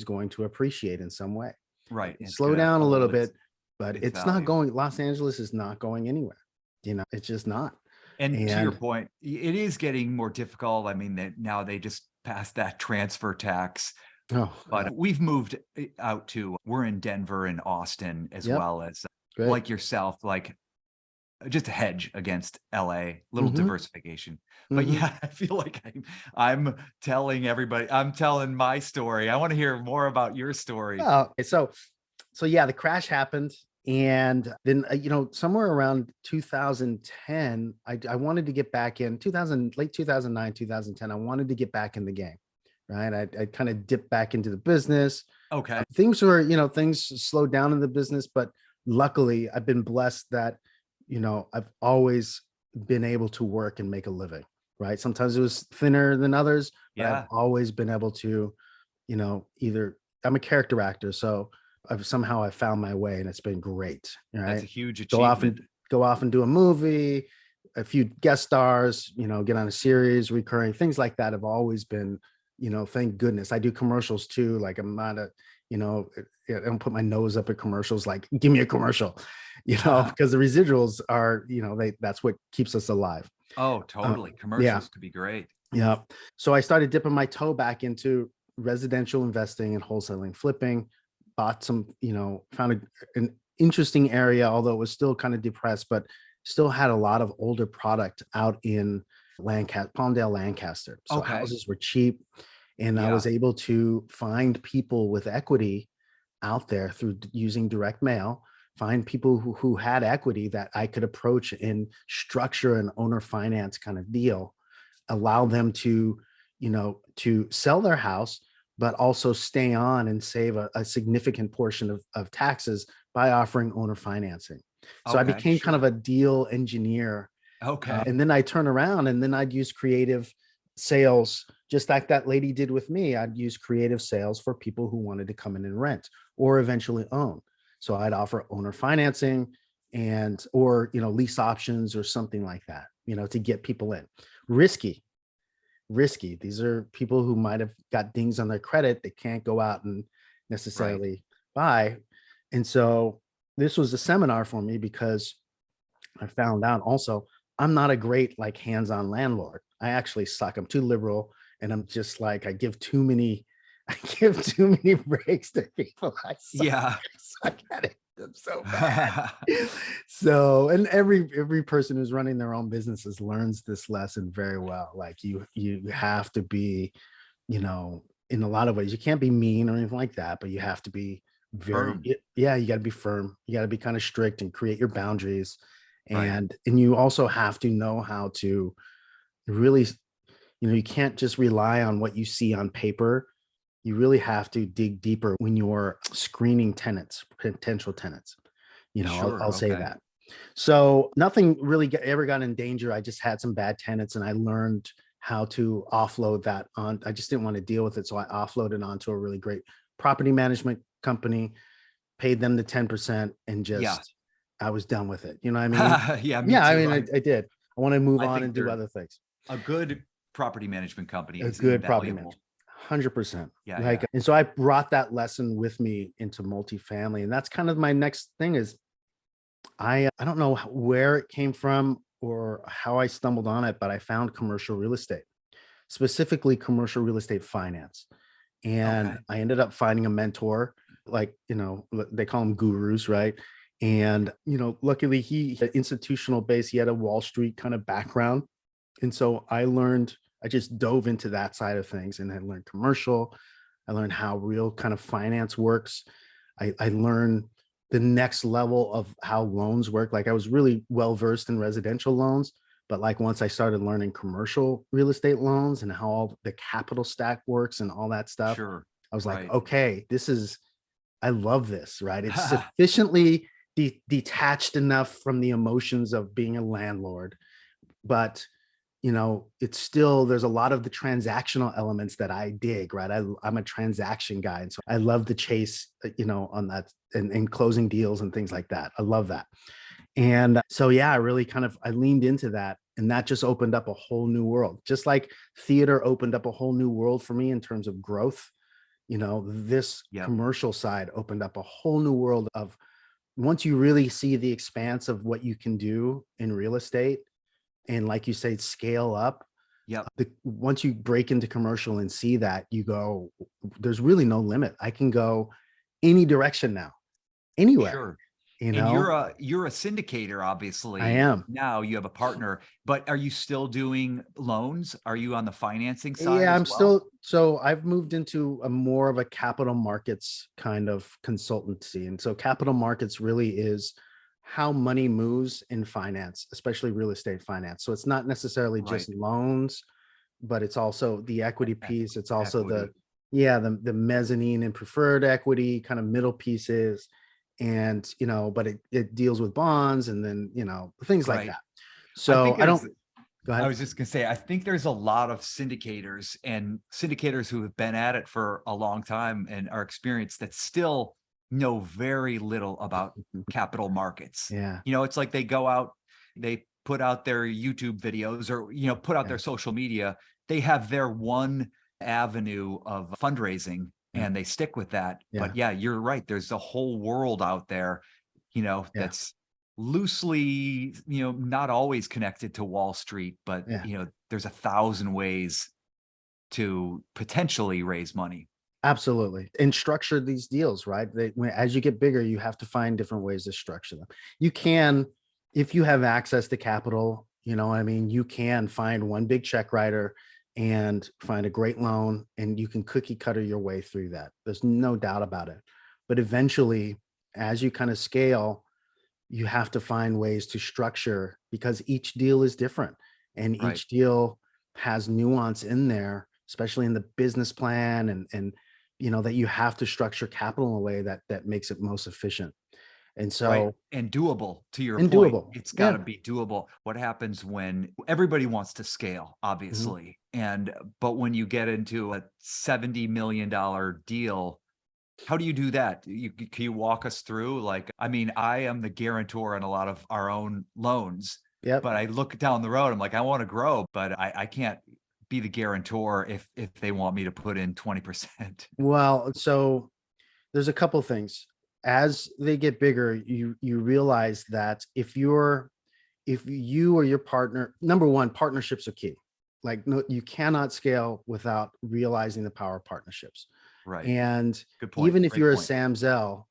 [SPEAKER 1] going to appreciate in some way.
[SPEAKER 2] Right. It's
[SPEAKER 1] Slow
[SPEAKER 2] gonna
[SPEAKER 1] down a little
[SPEAKER 2] hold its-
[SPEAKER 1] bit, but
[SPEAKER 2] its
[SPEAKER 1] it's not
[SPEAKER 2] value.
[SPEAKER 1] going, Los Angeles is not going anywhere. It's just not.
[SPEAKER 2] And to your
[SPEAKER 1] And
[SPEAKER 2] point, it is getting more difficult. I mean, now they just passed that transfer tax,
[SPEAKER 1] oh,
[SPEAKER 2] but we've moved out to, we're in Denver and Austin as
[SPEAKER 1] Yep.
[SPEAKER 2] well as
[SPEAKER 1] great.
[SPEAKER 2] like yourself, like just a hedge against LA, little
[SPEAKER 1] Mhm.
[SPEAKER 2] diversification. But
[SPEAKER 1] Mhm.
[SPEAKER 2] yeah, I feel like I'm telling everybody, I'm telling my story. I want to hear more about your story.
[SPEAKER 1] Oh, so yeah, the crash happened. And then, somewhere around 2010, I wanted to get back in late 2009, 2010. I wanted to get back in the game, right? I kind of dipped back into the business.
[SPEAKER 2] Okay.
[SPEAKER 1] Things slowed down in the business, but luckily I've been blessed that, I've always been able to work and make a living, right? Sometimes it was thinner than others, but
[SPEAKER 2] Yeah.
[SPEAKER 1] I've always been able to, either I'm a character actor, so I've found my way and it's been great. Right.
[SPEAKER 2] That's a huge
[SPEAKER 1] Go off
[SPEAKER 2] achievement.
[SPEAKER 1] and do a movie, a few guest stars, get on a series, recurring things like that have always been, thank goodness. I do commercials too. Like I'm not I don't put my nose up at commercials, like give me a commercial, because the residuals are, that's what keeps us alive.
[SPEAKER 2] Oh, totally. Commercials could be great.
[SPEAKER 1] Yeah. So I started dipping my toe back into residential investing and wholesaling, flipping, bought some, found an interesting area, although it was still kind of depressed, but still had a lot of older product out in Palmdale, Lancaster. So
[SPEAKER 2] Okay.
[SPEAKER 1] houses were cheap. And I
[SPEAKER 2] Yeah.
[SPEAKER 1] was able to find people with equity out there through using direct mail, find people who had equity that I could approach and structure an owner finance kind of deal, allow them to, to sell their house, but also stay on and save a significant portion of taxes by offering owner financing. So I
[SPEAKER 2] Okay,
[SPEAKER 1] became kind of
[SPEAKER 2] sure.
[SPEAKER 1] a deal engineer.
[SPEAKER 2] Okay.
[SPEAKER 1] And then I turn around and then I'd use creative sales, just like that lady did with me. I'd use creative sales for people who wanted to come in and rent or eventually own. So I'd offer owner financing or lease options or something like that, to get people in. Risky. These are people who might have got dings on their credit. They can't go out and necessarily buy. And so this was a seminar for me because I found out also I'm not a great like hands-on landlord. I actually suck. I'm too liberal and I'm just like I give too many breaks to people. I
[SPEAKER 2] Yeah.
[SPEAKER 1] suck at it. I'm so bad. So, and every person who's running their own businesses learns this lesson very well. Like you have to be, in a lot of ways, you can't be mean or anything like that, but you have to be very,
[SPEAKER 2] Firm.
[SPEAKER 1] yeah, you got to be firm. You got to be kind of strict and create your boundaries.
[SPEAKER 2] Right.
[SPEAKER 1] And you also have to know how to really, you can't just rely on what you see on paper. You really have to dig deeper when you're screening potential tenants.
[SPEAKER 2] Sure.
[SPEAKER 1] I'll say
[SPEAKER 2] Okay.
[SPEAKER 1] that. So nothing really ever got in danger. I just had some bad tenants and I learned how to offload that on. I just didn't want to deal with it. So I offloaded onto a really great property management company, paid them the 10% and just, I was done with it. You know what I mean?
[SPEAKER 2] Yeah, me
[SPEAKER 1] Yeah, I
[SPEAKER 2] too.
[SPEAKER 1] mean, I did. I want to move
[SPEAKER 2] I
[SPEAKER 1] on
[SPEAKER 2] think
[SPEAKER 1] and do
[SPEAKER 2] they're
[SPEAKER 1] other things.
[SPEAKER 2] a good property management company
[SPEAKER 1] A
[SPEAKER 2] is
[SPEAKER 1] good property
[SPEAKER 2] invaluable.
[SPEAKER 1] manager, 100%.
[SPEAKER 2] Yeah,
[SPEAKER 1] Like,
[SPEAKER 2] yeah.
[SPEAKER 1] and so I brought that lesson with me into multifamily, and that's kind of my next thing is I don't know where it came from or how I stumbled on it, but I found commercial real estate, specifically commercial real estate finance. And
[SPEAKER 2] Okay.
[SPEAKER 1] I ended up finding a mentor, like, they call them gurus, right? And, luckily he had institutional base. He had a Wall Street kind of background. And so I just dove into that side of things, and I learned commercial. I learned how real kind of finance works. I learned the next level of how loans work. Like I was really well versed in residential loans, but like once I started learning commercial real estate loans and how all the capital stack works and all that stuff,
[SPEAKER 2] Sure.
[SPEAKER 1] I was like,
[SPEAKER 2] Right.
[SPEAKER 1] okay, I love this, right? It's sufficiently detached enough from the emotions of being a landlord, but it's still, there's a lot of the transactional elements that I dig, right? I'm a transaction guy. And so I love the chase, on that, and closing deals and things like that. I love that. And so, yeah, I really I leaned into that, and that just opened up a whole new world. Just like theater opened up a whole new world for me in terms of growth, this
[SPEAKER 2] Yep.
[SPEAKER 1] commercial side opened up a whole new world of, once you really see the expanse of what you can do in real estate, and like you say, scale up,
[SPEAKER 2] Yep.
[SPEAKER 1] once you break into commercial and see that, you go, there's really no limit. I can go any direction now, anywhere,
[SPEAKER 2] Sure.
[SPEAKER 1] you
[SPEAKER 2] And
[SPEAKER 1] know,
[SPEAKER 2] you're a syndicator,
[SPEAKER 1] I
[SPEAKER 2] obviously.
[SPEAKER 1] am.
[SPEAKER 2] Now you have a partner, but are you still doing loans? Are you on the financing side
[SPEAKER 1] Yeah,
[SPEAKER 2] as
[SPEAKER 1] I'm
[SPEAKER 2] well?
[SPEAKER 1] still, so I've moved into a more of a capital markets kind of consultancy. And so capital markets really is how money moves in finance, especially real estate finance. So it's not necessarily
[SPEAKER 2] Right.
[SPEAKER 1] just loans, but it's also the equity
[SPEAKER 2] E-
[SPEAKER 1] piece. It's also
[SPEAKER 2] Equity.
[SPEAKER 1] the mezzanine and preferred equity kind of middle pieces. And, but it deals with bonds and then, things like
[SPEAKER 2] Right.
[SPEAKER 1] that.
[SPEAKER 2] I
[SPEAKER 1] So
[SPEAKER 2] think
[SPEAKER 1] I don't,
[SPEAKER 2] there's
[SPEAKER 1] go
[SPEAKER 2] I
[SPEAKER 1] ahead.
[SPEAKER 2] was just gonna say, I think there's a lot of syndicators who have been at it for a long time and are experienced that still know very little about capital markets.
[SPEAKER 1] Yeah.
[SPEAKER 2] It's like they go out, they put out their YouTube videos or, put out
[SPEAKER 1] Yeah.
[SPEAKER 2] their social media. They have their one avenue of fundraising
[SPEAKER 1] Yeah.
[SPEAKER 2] and they stick with that.
[SPEAKER 1] Yeah.
[SPEAKER 2] But yeah, you're right. There's a whole world out there,
[SPEAKER 1] Yeah.
[SPEAKER 2] that's loosely, not always connected to Wall Street, but
[SPEAKER 1] Yeah.
[SPEAKER 2] there's 1,000 ways to potentially raise money.
[SPEAKER 1] Absolutely. And structure these deals, right? As you get bigger, you have to find different ways to structure them. You can, if you have access to capital, what I mean, you can find one big check writer and find a great loan, and you can cookie cutter your way through that. There's no doubt about it. But eventually, as you kind of scale, you have to find ways to structure, because each deal is different and
[SPEAKER 2] Right.
[SPEAKER 1] each deal has nuance in there, especially in the business plan, and that you have to structure capital in a way that makes it most efficient. And
[SPEAKER 2] Right.
[SPEAKER 1] so,
[SPEAKER 2] And doable, to your
[SPEAKER 1] and
[SPEAKER 2] point.
[SPEAKER 1] doable.
[SPEAKER 2] It's got
[SPEAKER 1] Yeah.
[SPEAKER 2] to be doable. What happens when everybody wants to scale,
[SPEAKER 1] Mhm.
[SPEAKER 2] obviously. But when you get into a $70 million deal, how do you do that? Can you walk us through? Like, I mean, I am the guarantor on a lot of our own loans,
[SPEAKER 1] Yep.
[SPEAKER 2] but I look down the road, I'm like, I want to grow, but I can't be the guarantor if they want me to put in 20%.
[SPEAKER 1] Well, so there's a couple things. As they get bigger, you realize that if you or your partner, number one, partnerships are key. Like, no, you cannot scale without realizing the power of partnerships.
[SPEAKER 2] Right.
[SPEAKER 1] And
[SPEAKER 2] Good point.
[SPEAKER 1] even if
[SPEAKER 2] Great
[SPEAKER 1] you're a
[SPEAKER 2] point.
[SPEAKER 1] Sam Zell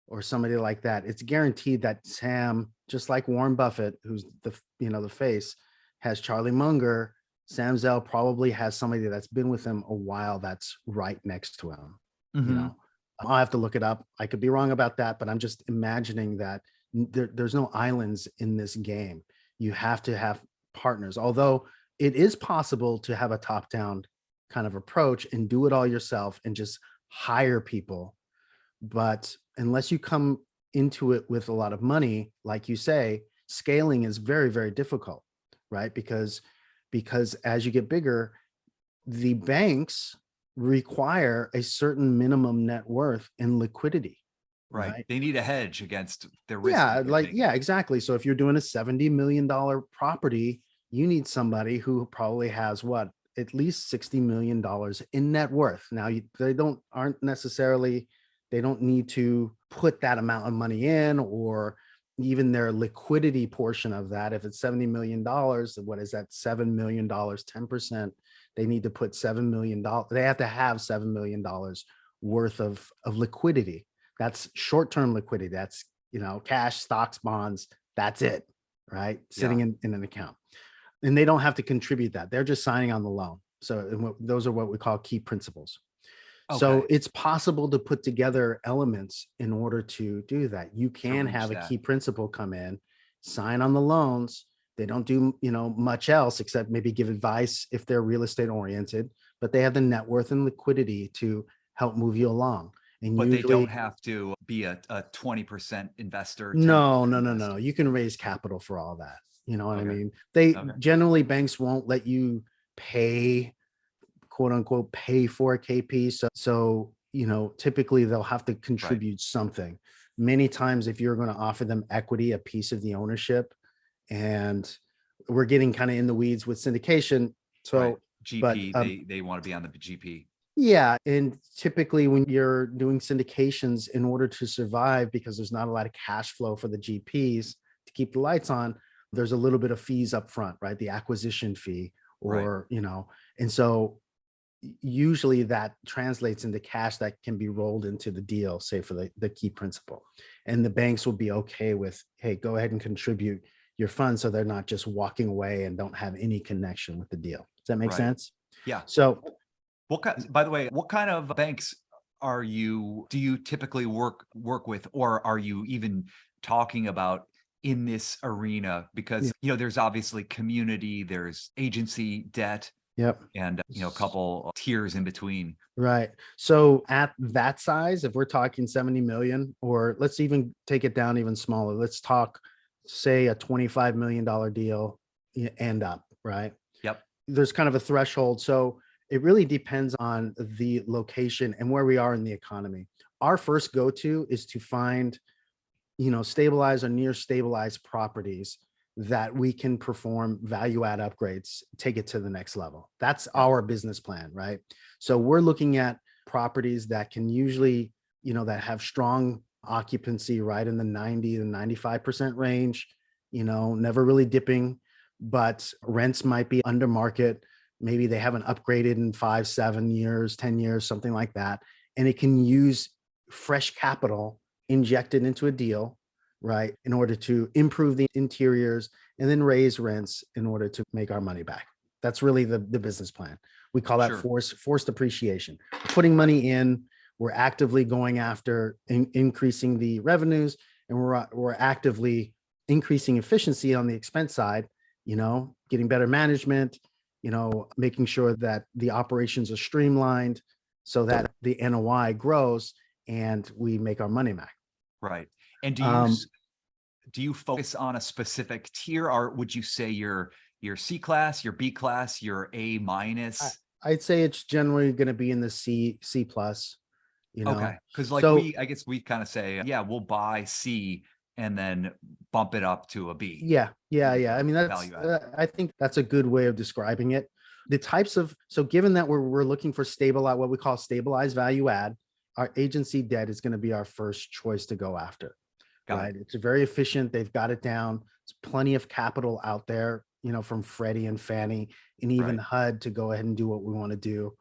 [SPEAKER 1] or somebody like that, it's guaranteed that Sam, just like Warren Buffett, who's the face, has Charlie Munger. Sam Zell probably has somebody that's been with him a while that's right next to him. You
[SPEAKER 2] Mhm.
[SPEAKER 1] know, I'll have to look it up. I could be wrong about that, but I'm just imagining that there's no islands in this game. You have to have partners, although it is possible to have a top down kind of approach and do it all yourself and just hire people. But unless you come into it with a lot of money, like you say, scaling is very, very difficult, right? Because as you get bigger, the banks require a certain minimum net worth and liquidity,
[SPEAKER 2] Right.
[SPEAKER 1] right?
[SPEAKER 2] They need a hedge against the risk
[SPEAKER 1] Yeah,
[SPEAKER 2] that they're
[SPEAKER 1] like,
[SPEAKER 2] taking.
[SPEAKER 1] yeah, exactly. So if you're doing a $70 million property, you need somebody who probably has what, at least $60 million in net worth. Now, aren't necessarily, they don't need to put that amount of money in, or even their liquidity portion of that. If it's $70 million, what is that? $7 million, 10%. They need to put $7 million. They have to have $7 million worth of liquidity. That's short-term liquidity. That's cash, stocks, bonds. That's it, right? Sitting
[SPEAKER 2] Yeah.
[SPEAKER 1] in an account. And they don't have to contribute that. They're just signing on the loan. So those are what we call key principles. So
[SPEAKER 2] Okay.
[SPEAKER 1] it's possible to put together elements in order to do that. You can
[SPEAKER 2] reach
[SPEAKER 1] have a
[SPEAKER 2] that.
[SPEAKER 1] key principal come in, sign on the loans. They don't do, much else except maybe give advice if they're real estate oriented, but they have the net worth and liquidity to help move you along. And
[SPEAKER 2] But they don't
[SPEAKER 1] usually,
[SPEAKER 2] have to be a 20% investor, 10%
[SPEAKER 1] no.
[SPEAKER 2] investor.
[SPEAKER 1] You can raise capital for all that. You know what I
[SPEAKER 2] Okay.
[SPEAKER 1] mean? They
[SPEAKER 2] Okay.
[SPEAKER 1] generally, banks won't let you pay, quote unquote, pay for a KP. So, typically they'll have to contribute something. Many times, if you're going to offer them equity, a piece of the ownership, and we're getting kind of in the weeds with syndication.
[SPEAKER 2] Right.
[SPEAKER 1] So, but
[SPEAKER 2] GP, they want to be on the GP.
[SPEAKER 1] yeah, and typically when you're doing syndications, in order to survive, because there's not a lot of cash flow for the GPs to keep the lights on, there's a little bit of fees up front, right? The acquisition fee,
[SPEAKER 2] Right.
[SPEAKER 1] or, and so usually that translates into cash that can be rolled into the deal, say for the key principal. And the banks will be okay with, hey, go ahead and contribute your funds, so they're not just walking away and don't have any connection with the deal. Does that make
[SPEAKER 2] Right.
[SPEAKER 1] sense?
[SPEAKER 2] Yeah.
[SPEAKER 1] So
[SPEAKER 2] By the way, what kind of banks do you typically work with, or are you even talking about in this arena? Because, there's obviously community, there's agency debt,
[SPEAKER 1] yep.
[SPEAKER 2] and, a couple tiers in between.
[SPEAKER 1] Right. So at that size, if we're talking 70 million, or let's even take it down even smaller, let's talk, say, a $25 million deal, end up, right?
[SPEAKER 2] Yep.
[SPEAKER 1] There's kind of a threshold. So it really depends on the location and where we are in the economy. Our first go-to is to find, stabilized or near stabilized properties that we can perform value add upgrades, take it to the next level. That's our business plan, right? So we're looking at properties that can usually, that have strong occupancy right in the 90 to 95% range, never really dipping, but rents might be under market. Maybe they haven't upgraded in 5, 7 years, 10 years, something like that. And it can use fresh capital injected into a deal, right, in order to improve the interiors and then raise rents in order to make our money back. That's really the business plan. We call that forced appreciation. We're putting money in, we're actively going after increasing the revenues, and we're actively increasing efficiency on the expense side, getting better management, making sure that the operations are streamlined so that the NOI grows and we make our money back.
[SPEAKER 2] Right. And do you focus on a specific tier, or would you say your C class, your B class, your A minus?
[SPEAKER 1] I'd say it's generally going to be in the C plus,
[SPEAKER 2] Okay. Because I guess we kind of say, yeah, we'll buy C and then bump it up to a B.
[SPEAKER 1] Yeah. I mean, I think that's a good way of describing it. The types of, so given that we're looking for what we call stabilized value add, our agency debt is going to be our first choice to go after. Right. It's very efficient. They've got it down. There's plenty of capital out there, from Freddie and Fannie and even HUD to go ahead and do what we want to do.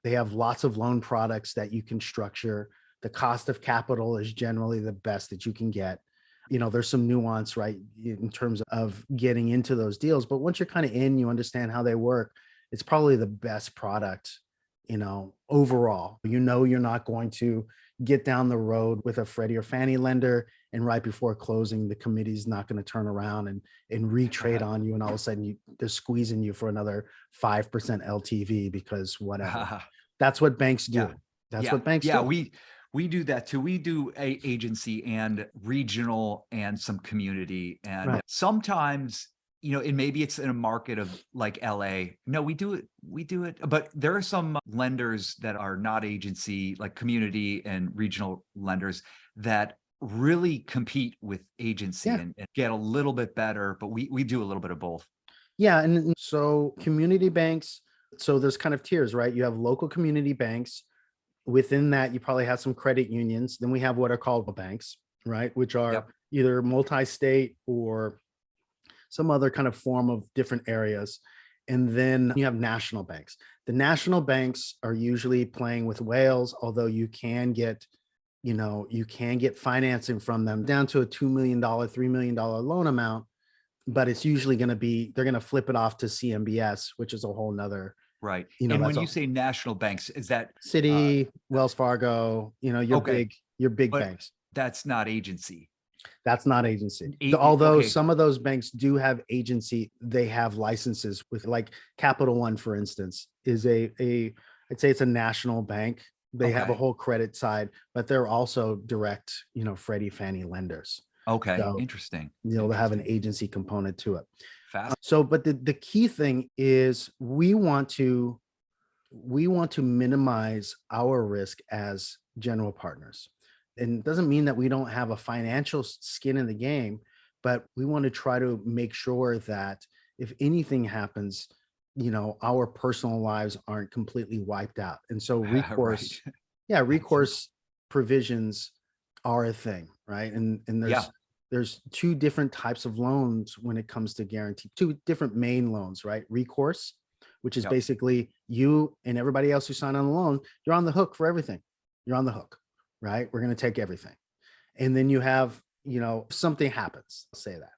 [SPEAKER 1] They have lots of loan products that you can structure. The cost of capital is generally the best that you can get. There's some nuance, right, in terms of getting into those deals. But once you're kind of in, you understand how they work. It's probably the best product, overall. You're not going to get down the road with a Freddie or Fannie lender, and right before closing, the committee's not going to turn around and retrade on you, and all of a sudden they're squeezing you for another 5% LTV because whatever. That's what banks do. That's what banks do.
[SPEAKER 2] We do that too. We do agency and regional and some community, and sometimes, and maybe it's in a market of like LA. No, we do it. But there are some lenders that are not agency, like community and regional lenders, that really compete with agency and get a little bit better. But we do a little bit of both.
[SPEAKER 1] Yeah. And so community banks, so there's kind of tiers, right? You have local community banks. Within that, you probably have some credit unions. Then we have what are called banks, right? Which are either multi-state or some other kind of form of different areas. And then you have national banks. The national banks are usually playing with whales, although you can get, you can get financing from them down to a $2 million, $3 million loan amount, but it's usually going to be, they're going to flip it off to CMBS, which is a whole nother,
[SPEAKER 2] Right.
[SPEAKER 1] you know,
[SPEAKER 2] And when
[SPEAKER 1] that's
[SPEAKER 2] you
[SPEAKER 1] a
[SPEAKER 2] say national banks, is that
[SPEAKER 1] Citi, Wells Fargo, your
[SPEAKER 2] okay?
[SPEAKER 1] big
[SPEAKER 2] But
[SPEAKER 1] banks.
[SPEAKER 2] that's not agency.
[SPEAKER 1] That's not agency.
[SPEAKER 2] A-
[SPEAKER 1] Although
[SPEAKER 2] okay.
[SPEAKER 1] some of those banks do have agency, they have licenses with, like, Capital One, for instance, is I'd say it's a national bank. They have a
[SPEAKER 2] Okay.
[SPEAKER 1] whole credit side, but they're also direct, Freddie, Fannie lenders.
[SPEAKER 2] Okay.
[SPEAKER 1] So,
[SPEAKER 2] Interesting.
[SPEAKER 1] they have an
[SPEAKER 2] Interesting.
[SPEAKER 1] agency component to it.
[SPEAKER 2] Fast.
[SPEAKER 1] So, but the key thing is we want to minimize our risk as general partners. And it doesn't mean that we don't have a financial skin in the game, but we want to try to make sure that if anything happens, our personal lives aren't completely wiped out. And so recourse,
[SPEAKER 2] Right.
[SPEAKER 1] yeah, recourse provisions are a thing, right? And
[SPEAKER 2] Yeah.
[SPEAKER 1] there's two different types of loans when it comes to guarantee, two different main loans, right? Recourse, which is
[SPEAKER 2] Yep.
[SPEAKER 1] basically you and everybody else who signed on the loan, you're on the hook for everything. You're on the hook, right? We're going to take everything. And then you have, if something happens, I'll say that.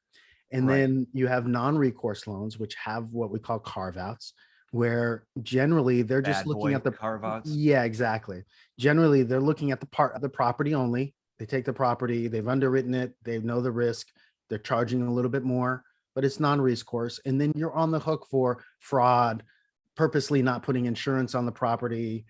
[SPEAKER 1] And
[SPEAKER 2] Right.
[SPEAKER 1] then you have non-recourse loans, which have what we call carve-outs, where generally they're just
[SPEAKER 2] Bad
[SPEAKER 1] looking
[SPEAKER 2] boy
[SPEAKER 1] at the,
[SPEAKER 2] carve-outs.
[SPEAKER 1] yeah, exactly. Generally, they're looking at the part of the property only. They take the property, they've underwritten it, they know the risk, they're charging a little bit more, but it's non-recourse. And then you're on the hook for fraud, purposely not putting insurance on the property,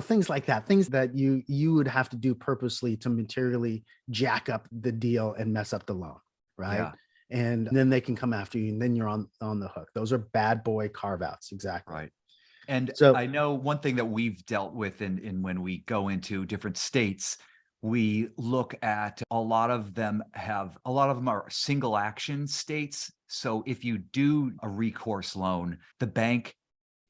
[SPEAKER 1] things like that, things that you would have to do purposely to materially jack up the deal and mess up the loan, right?
[SPEAKER 2] Yeah.
[SPEAKER 1] And then they can come after you, and then you're on the hook. Those are bad boy carve outs. Exactly.
[SPEAKER 2] Right. And
[SPEAKER 1] So
[SPEAKER 2] I know one thing that we've dealt with in when we go into different states, we look at a lot of them are single action states. So if you do a recourse loan, the bank,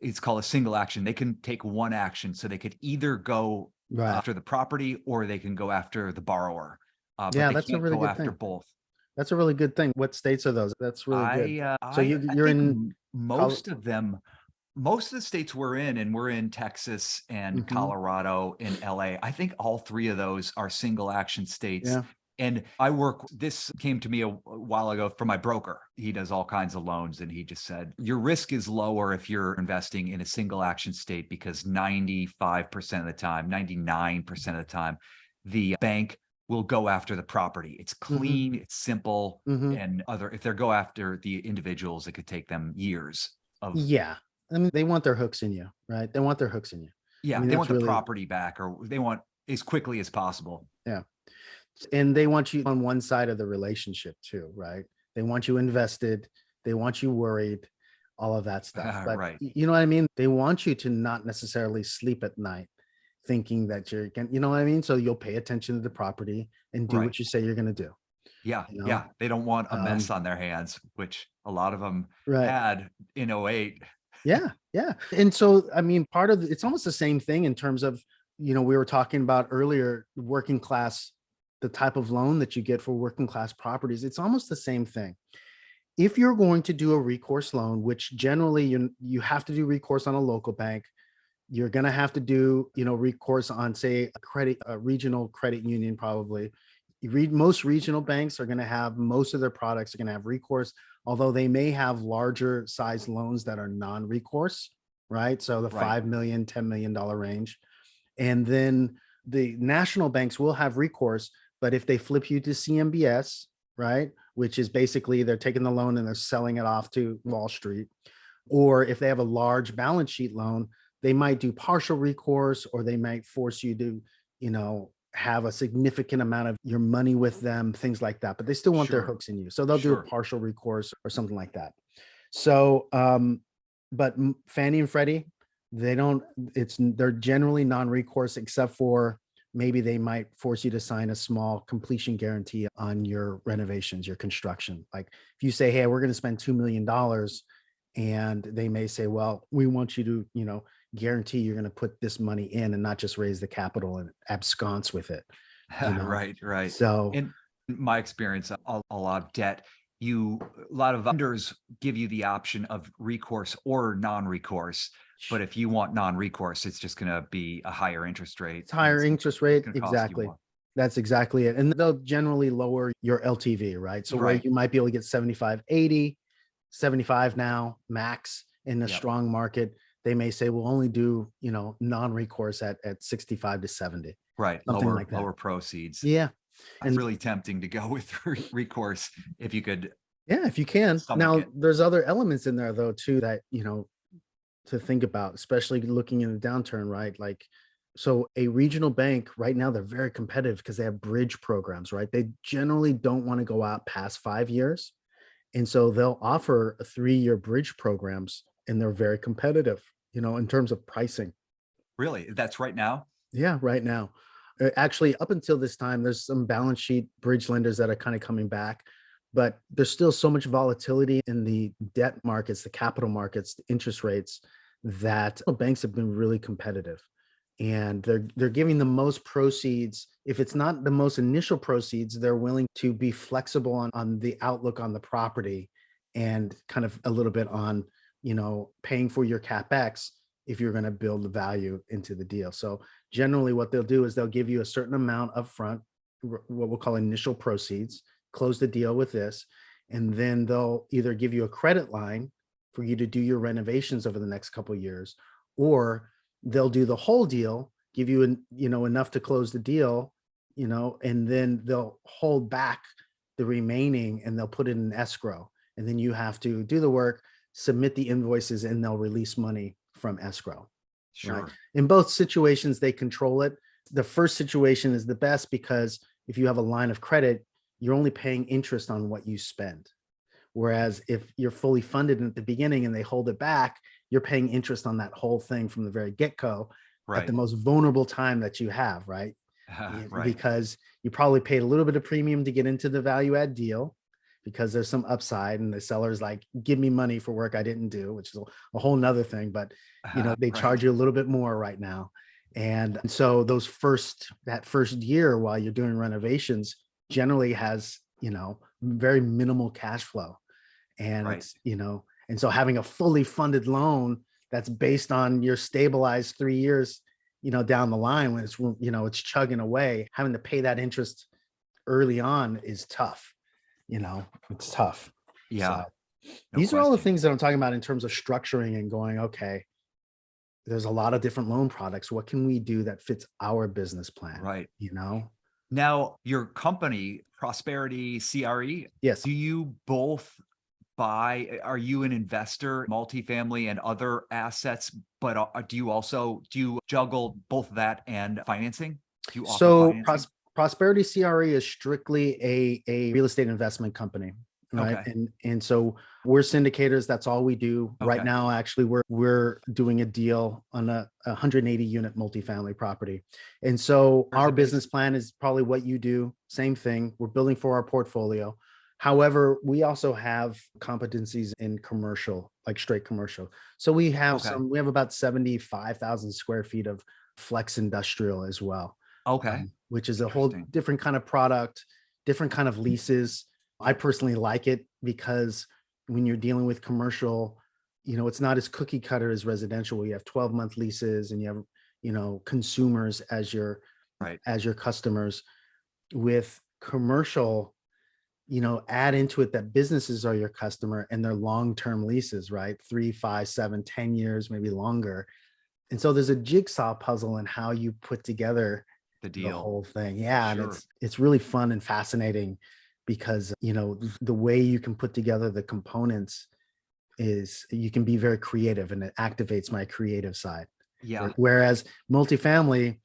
[SPEAKER 2] it's called a single action. They can take one action. So they could either go
[SPEAKER 1] right.
[SPEAKER 2] after the property or they can go after the borrower. But
[SPEAKER 1] Yeah,
[SPEAKER 2] they
[SPEAKER 1] that's a
[SPEAKER 2] can't
[SPEAKER 1] really
[SPEAKER 2] go
[SPEAKER 1] good
[SPEAKER 2] after
[SPEAKER 1] thing.
[SPEAKER 2] both.
[SPEAKER 1] That's a really good thing. What states are those? That's really good. So
[SPEAKER 2] I
[SPEAKER 1] you're
[SPEAKER 2] think
[SPEAKER 1] in
[SPEAKER 2] most of them, most of the states we're in, and we're in Texas and
[SPEAKER 1] Mhm.
[SPEAKER 2] Colorado and LA. I think all three of those are single action states.
[SPEAKER 1] Yeah.
[SPEAKER 2] And this came to me a while ago from my broker. He does all kinds of loans. And he just said, your risk is lower if you're investing in a single action state because 95% of the time, 99% of the time, the bank will go after the property. It's clean, it's simple.
[SPEAKER 1] Mhm.
[SPEAKER 2] And if they go after the individuals, it could take them years of,
[SPEAKER 1] Yeah. I mean, they want their hooks in you, right? They want their hooks in you. I
[SPEAKER 2] yeah,
[SPEAKER 1] mean,
[SPEAKER 2] they want
[SPEAKER 1] that's
[SPEAKER 2] the
[SPEAKER 1] really,
[SPEAKER 2] property back or they want as quickly as possible.
[SPEAKER 1] yeah. And they want you on one side of the relationship too, right? They want you invested, they want you worried, all of that stuff. But
[SPEAKER 2] Right.
[SPEAKER 1] you know what I mean? They want you to not necessarily sleep at night thinking that you know what I mean? So you'll pay attention to the property and do
[SPEAKER 2] Right.
[SPEAKER 1] what you say you're going to do.
[SPEAKER 2] Yeah.
[SPEAKER 1] You know?
[SPEAKER 2] Yeah. They don't want a mess
[SPEAKER 1] Um,
[SPEAKER 2] on their hands, which a lot of them
[SPEAKER 1] right.
[SPEAKER 2] had in '08.
[SPEAKER 1] Yeah. Yeah. And so, I mean, it's almost the same thing in terms of, we were talking about earlier, working class, the type of loan that you get for working class properties. It's almost the same thing. If you're going to do a recourse loan, which generally you have to do recourse on a local bank, you're going to have to do, recourse on, say, a regional credit union, probably. Most regional banks are going to have, most of their products are going to have recourse, although they may have larger size loans that are non-recourse, right? So the
[SPEAKER 2] Right.
[SPEAKER 1] $5 million, $10 million range. And then the national banks will have recourse, but if they flip you to CMBS, right, which is basically they're taking the loan and they're selling it off to Wall Street, or if they have a large balance sheet loan, they might do partial recourse, or they might force you to, have a significant amount of your money with them, things like that. But they still want their
[SPEAKER 2] Sure.
[SPEAKER 1] hooks in you. So they'll do a
[SPEAKER 2] Sure.
[SPEAKER 1] partial recourse or something like that. So, but Fannie and Freddie, they're generally non-recourse, except for maybe they might force you to sign a small completion guarantee on your renovations, your construction. Like if you say, hey, we're going to spend $2 million, and they may say, well, we want you to, guarantee you're going to put this money in and not just raise the capital and absconce with it.
[SPEAKER 2] Right. Right.
[SPEAKER 1] So
[SPEAKER 2] In my experience, a lot of debt, a lot of vendors give you the option of recourse or non-recourse. But if you want non-recourse, it's just going to be a higher interest rate.
[SPEAKER 1] it's higher interest rate.
[SPEAKER 2] It's going to cost you
[SPEAKER 1] Exactly.
[SPEAKER 2] more.
[SPEAKER 1] That's exactly it. And they'll generally lower your LTV, right? So where
[SPEAKER 2] Right.
[SPEAKER 1] you might be able to get 75, 80, 75 now max in a
[SPEAKER 2] Yep.
[SPEAKER 1] strong market, they may say we'll only do, non-recourse at 65 to 70,
[SPEAKER 2] Right.
[SPEAKER 1] something like that.
[SPEAKER 2] Lower proceeds.
[SPEAKER 1] Yeah.
[SPEAKER 2] It's really tempting to go with recourse if you could
[SPEAKER 1] Yeah, if you can.
[SPEAKER 2] stomach
[SPEAKER 1] Now,
[SPEAKER 2] it.
[SPEAKER 1] there's other elements in there though too that, to think about, especially looking in the downturn, right? Like, so a regional bank right now, they're very competitive because they have bridge programs, right? They generally don't want to go out past 5 years. And so they'll offer a 3-year bridge programs and they're very competitive, in terms of pricing.
[SPEAKER 2] Really? That's right now?
[SPEAKER 1] Yeah, right now. Actually, up until this time, there's some balance sheet bridge lenders that are kind of coming back, but there's still so much volatility in the debt markets, the capital markets, the interest rates that banks have been really competitive. And they're giving the most proceeds. If it's not the most initial proceeds, they're willing to be flexible on the outlook on the property and kind of a little bit on, paying for your CapEx if you're going to build the value into the deal. So generally what they'll do is they'll give you a certain amount up front, what we'll call initial proceeds, close the deal with this, and then they'll either give you a credit line for you to do your renovations over the next couple of years, or they'll do the whole deal, give you enough to close the deal, and then they'll hold back the remaining and they'll put it in escrow. And then you have to do the work, submit the invoices, and they'll release money from escrow. Right.
[SPEAKER 2] Sure.
[SPEAKER 1] In both situations, they control it. The first situation is the best because if you have a line of credit, you're only paying interest on what you spend. Whereas if you're fully funded at the beginning and they hold it back, you're paying interest on that whole thing from the very get-go at the
[SPEAKER 2] Right.
[SPEAKER 1] most vulnerable time that you have, right?
[SPEAKER 2] Right.
[SPEAKER 1] Because you probably paid a little bit of premium to get into the value add deal because there's some upside and the seller's like, give me money for work I didn't do, which is a whole nother thing. But, they
[SPEAKER 2] Right.
[SPEAKER 1] charge you a little bit more right now. And so that first year while you're doing renovations generally has, very minimal cash flow. And
[SPEAKER 2] Right.
[SPEAKER 1] it's, and so having a fully funded loan that's based on your stabilized 3 years, down the line when it's chugging away, having to pay that interest early on is tough. It's tough.
[SPEAKER 2] Yeah.
[SPEAKER 1] So
[SPEAKER 2] No
[SPEAKER 1] these are all the
[SPEAKER 2] question.
[SPEAKER 1] things that I'm talking about in terms of structuring and going, okay, there's a lot of different loan products. What can we do that fits our business plan?
[SPEAKER 2] Right.
[SPEAKER 1] You know?
[SPEAKER 2] Now, your company, Prosperity CRE,
[SPEAKER 1] Yes.
[SPEAKER 2] do you both are you an investor, multifamily and other assets, but do you juggle both that and financing? Do you offer
[SPEAKER 1] So
[SPEAKER 2] financing?
[SPEAKER 1] Prosperity CRE is strictly a real estate investment company, right?
[SPEAKER 2] Okay.
[SPEAKER 1] And so we're syndicators. That's all we do right
[SPEAKER 2] Okay.
[SPEAKER 1] now. Actually, we're doing a deal on a 180 unit multifamily property, and so
[SPEAKER 2] Where's
[SPEAKER 1] our
[SPEAKER 2] it based?
[SPEAKER 1] business plan is probably what you do. Same thing. We're building for our portfolio. However, we also have competencies in commercial, like straight commercial. So we have
[SPEAKER 2] Okay.
[SPEAKER 1] we have about 75,000 square feet of flex industrial as well.
[SPEAKER 2] Okay.
[SPEAKER 1] Which is a whole
[SPEAKER 2] Interesting.
[SPEAKER 1] different kind of product, different kind of leases. I personally like it because when you're dealing with commercial, it's not as cookie cutter as residential where you have 12-month leases and you have, consumers as your
[SPEAKER 2] Right.
[SPEAKER 1] customers. With commercial, add into it that businesses are your customer and they're long-term leases, right? 3, 5, 7, 10 years, maybe longer. And so there's a jigsaw puzzle in how you put together
[SPEAKER 2] The
[SPEAKER 1] the
[SPEAKER 2] deal.
[SPEAKER 1] whole thing. Yeah.
[SPEAKER 2] Sure.
[SPEAKER 1] And it's really fun and fascinating because, the way you can put together the components is you can be very creative and it activates my creative side.
[SPEAKER 2] Yeah.
[SPEAKER 1] Whereas multifamily,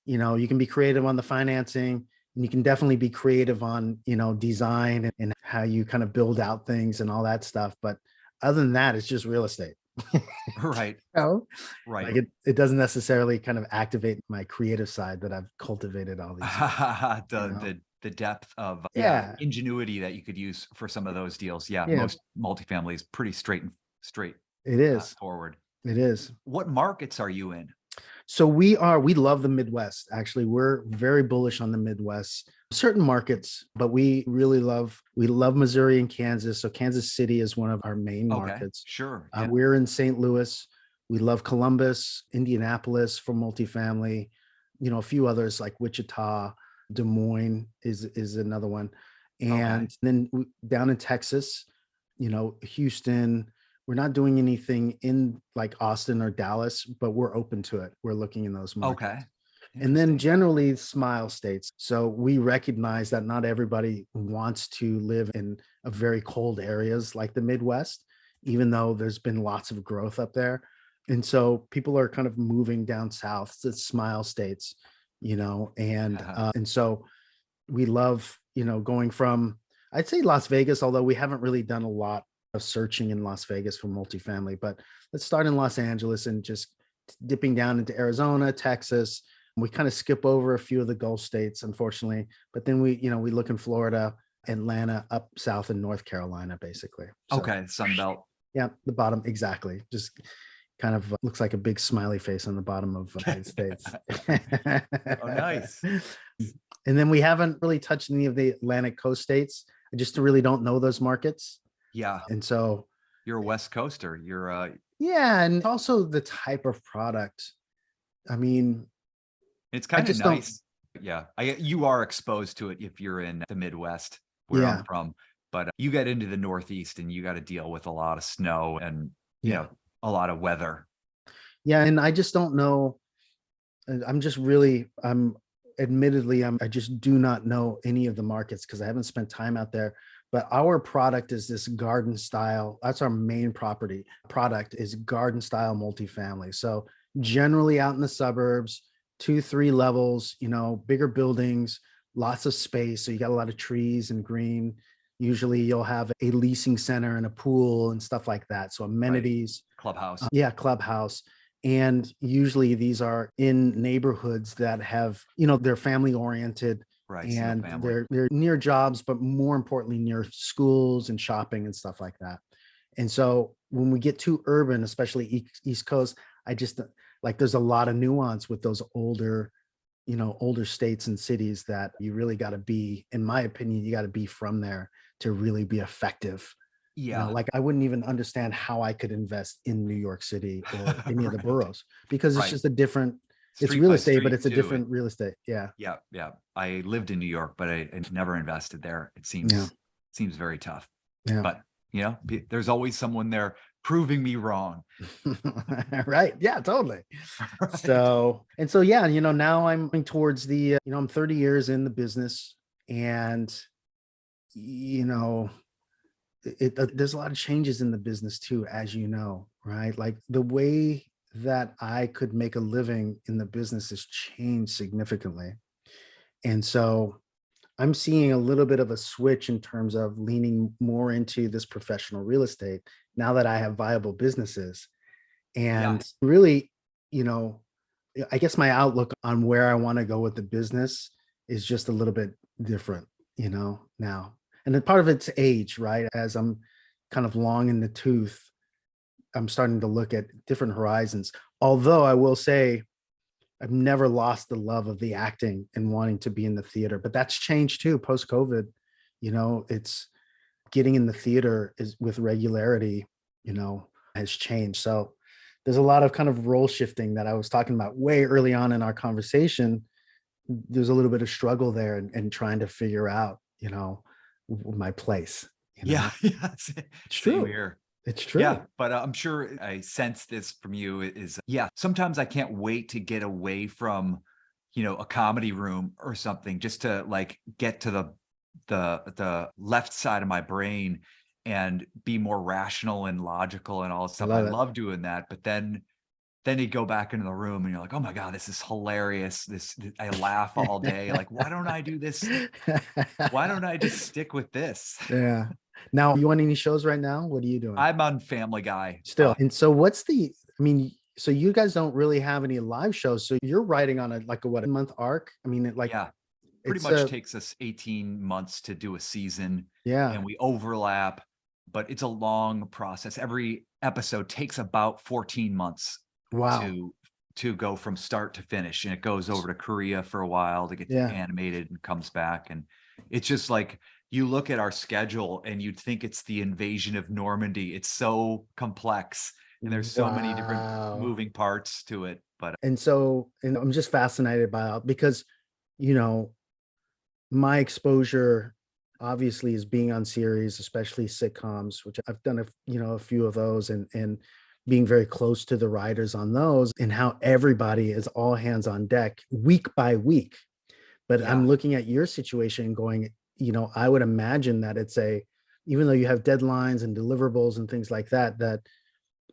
[SPEAKER 1] you can be creative on the financing and you can definitely be creative on, design and how you kind of build out things and all that stuff. But other than that, it's just real estate.
[SPEAKER 2] Right.
[SPEAKER 1] Oh,
[SPEAKER 2] Right.
[SPEAKER 1] like it doesn't necessarily kind of activate my creative side that I've cultivated all these years.
[SPEAKER 2] The depth of
[SPEAKER 1] Yeah.
[SPEAKER 2] ingenuity that you could use for some of those deals. Yeah.
[SPEAKER 1] Yeah.
[SPEAKER 2] Most multifamily is pretty straight
[SPEAKER 1] It is.
[SPEAKER 2] forward.
[SPEAKER 1] It is.
[SPEAKER 2] What markets are you in?
[SPEAKER 1] So we love the Midwest. Actually, we're very bullish on the Midwest, certain markets, but we love Missouri and Kansas. So Kansas City is one of our main
[SPEAKER 2] Okay.
[SPEAKER 1] markets.
[SPEAKER 2] Sure. Yeah.
[SPEAKER 1] We're in St. Louis. We love Columbus, Indianapolis for multifamily, a few others like Wichita, Des Moines is another one.
[SPEAKER 2] Okay.
[SPEAKER 1] And then down in Texas, Houston, we're not doing anything in like Austin or Dallas, but we're open to it. We're looking in those markets.
[SPEAKER 2] Okay.
[SPEAKER 1] And then
[SPEAKER 2] Interesting.
[SPEAKER 1] generally smile states. So we recognize that not everybody wants to live in a very cold areas like the Midwest, even though there's been lots of growth up there. And so people are kind of moving down south to smile states, and so we love, going from, I'd say Las Vegas, although we haven't really done a lot of searching in Las Vegas for multifamily, but let's start in Los Angeles and just dipping down into Arizona, Texas. We kind of skip over a few of the Gulf states, unfortunately, but then we look in Florida, Atlanta, up south in North Carolina, basically. So,
[SPEAKER 2] Okay. Sun Belt.
[SPEAKER 1] yeah, the bottom, exactly. Just kind of looks like a big smiley face on the bottom of the United States.
[SPEAKER 2] Oh, nice.
[SPEAKER 1] And then we haven't really touched any of the Atlantic coast states. I just really don't know those markets.
[SPEAKER 2] Yeah.
[SPEAKER 1] And so,
[SPEAKER 2] You're a West Coaster. You're
[SPEAKER 1] yeah, and also the type of product. I mean,
[SPEAKER 2] it's
[SPEAKER 1] I
[SPEAKER 2] kind of
[SPEAKER 1] just don't,
[SPEAKER 2] nice. Yeah. You are exposed to it if you're in the Midwest where
[SPEAKER 1] yeah,
[SPEAKER 2] I'm from, but you get into the Northeast and you got to deal with a lot of snow and,
[SPEAKER 1] yeah,
[SPEAKER 2] a lot of weather.
[SPEAKER 1] yeah. And I just don't know. I just do not know any of the markets because I haven't spent time out there. But our product is this garden style. That's our main product is garden style multifamily. So generally out in the suburbs, 2, 3 levels, bigger buildings, lots of space. So you got a lot of trees and green. Usually you'll have a leasing center and a pool and stuff like that. So
[SPEAKER 2] Right.
[SPEAKER 1] amenities,
[SPEAKER 2] Clubhouse.
[SPEAKER 1] yeah, clubhouse. And usually these are in neighborhoods that have, they're family oriented
[SPEAKER 2] Right. Single
[SPEAKER 1] and
[SPEAKER 2] family.
[SPEAKER 1] they're near jobs, but more importantly, near schools and shopping and stuff like that. And so when we get too urban, especially East Coast, I just like there's a lot of nuance with those older states and cities that you really got to be, in my opinion, you got to be from there to really be effective.
[SPEAKER 2] Yeah.
[SPEAKER 1] Like I wouldn't even understand how I could invest in New York City or any of the
[SPEAKER 2] Right.
[SPEAKER 1] boroughs because it's
[SPEAKER 2] Right.
[SPEAKER 1] just a different, it's
[SPEAKER 2] Street
[SPEAKER 1] real
[SPEAKER 2] by
[SPEAKER 1] estate, but
[SPEAKER 2] street
[SPEAKER 1] it's a
[SPEAKER 2] too.
[SPEAKER 1] different real estate. Yeah.
[SPEAKER 2] Yeah. Yeah. I lived in New York, but I never invested there. It
[SPEAKER 1] Yeah.
[SPEAKER 2] seems very tough,
[SPEAKER 1] Yeah.
[SPEAKER 2] but there's always someone there proving me wrong.
[SPEAKER 1] Right. Yeah, totally.
[SPEAKER 2] Right.
[SPEAKER 1] So yeah, now I'm going towards the, I'm 30 years in the business and, there's a lot of changes in the business too, as you know, right? Like the way that I could make a living in the business has changed significantly. And so I'm seeing a little bit of a switch in terms of leaning more into this professional real estate now that I have viable businesses.
[SPEAKER 2] Yeah.
[SPEAKER 1] And really, I guess my outlook on where I want to go with the business is just a little bit different, now. And then part of it's age, right? As I'm kind of long in the tooth, I'm starting to look at different horizons. Although I will say, I've never lost the love of the acting and wanting to be in the theater, but that's changed too post COVID. It's getting in the theater is with regularity, has changed. So there's a lot of kind of role shifting that I was talking about way early on in our conversation. There's a little bit of struggle there and trying to figure out, my place.
[SPEAKER 2] Yeah. Yeah.
[SPEAKER 1] It's
[SPEAKER 2] Same
[SPEAKER 1] true.
[SPEAKER 2] here.
[SPEAKER 1] It's true.
[SPEAKER 2] Yeah, but I'm sure I sense this from you is, sometimes I can't wait to get away from, a comedy room or something just to like get to the left side of my brain and be more rational and logical and all that
[SPEAKER 1] I
[SPEAKER 2] stuff. I
[SPEAKER 1] love it.
[SPEAKER 2] love doing that, but then you go back into the room and you're like, oh my God, this is hilarious. I laugh all day. Like, why don't I do this? Why don't I just stick with this?
[SPEAKER 1] Yeah. Now, you on any shows right now? What are you doing?
[SPEAKER 2] I'm on Family Guy.
[SPEAKER 1] Still. And so so you guys don't really have any live shows. So you're writing on a month arc? I mean,
[SPEAKER 2] Yeah, pretty
[SPEAKER 1] it's
[SPEAKER 2] much takes us 18 months to do a season
[SPEAKER 1] yeah.
[SPEAKER 2] and we overlap, but it's a long process. Every episode takes about 14 months
[SPEAKER 1] Wow.
[SPEAKER 2] to go from start to finish. And it goes over to Korea for a while to get
[SPEAKER 1] Yeah.
[SPEAKER 2] animated and comes back. And it's just like, you look at our schedule and you'd think it's the invasion of Normandy. It's so complex and there's so many different
[SPEAKER 1] Wow.
[SPEAKER 2] moving parts to it. But
[SPEAKER 1] And I'm just fascinated by it because, my exposure obviously is being on series, especially sitcoms, which I've done a few of those, and being very close to the writers on those, and how everybody is all hands on deck week by week. But
[SPEAKER 2] Yeah,
[SPEAKER 1] I'm looking at your situation and going, I would imagine that even though you have deadlines and deliverables and things like that, that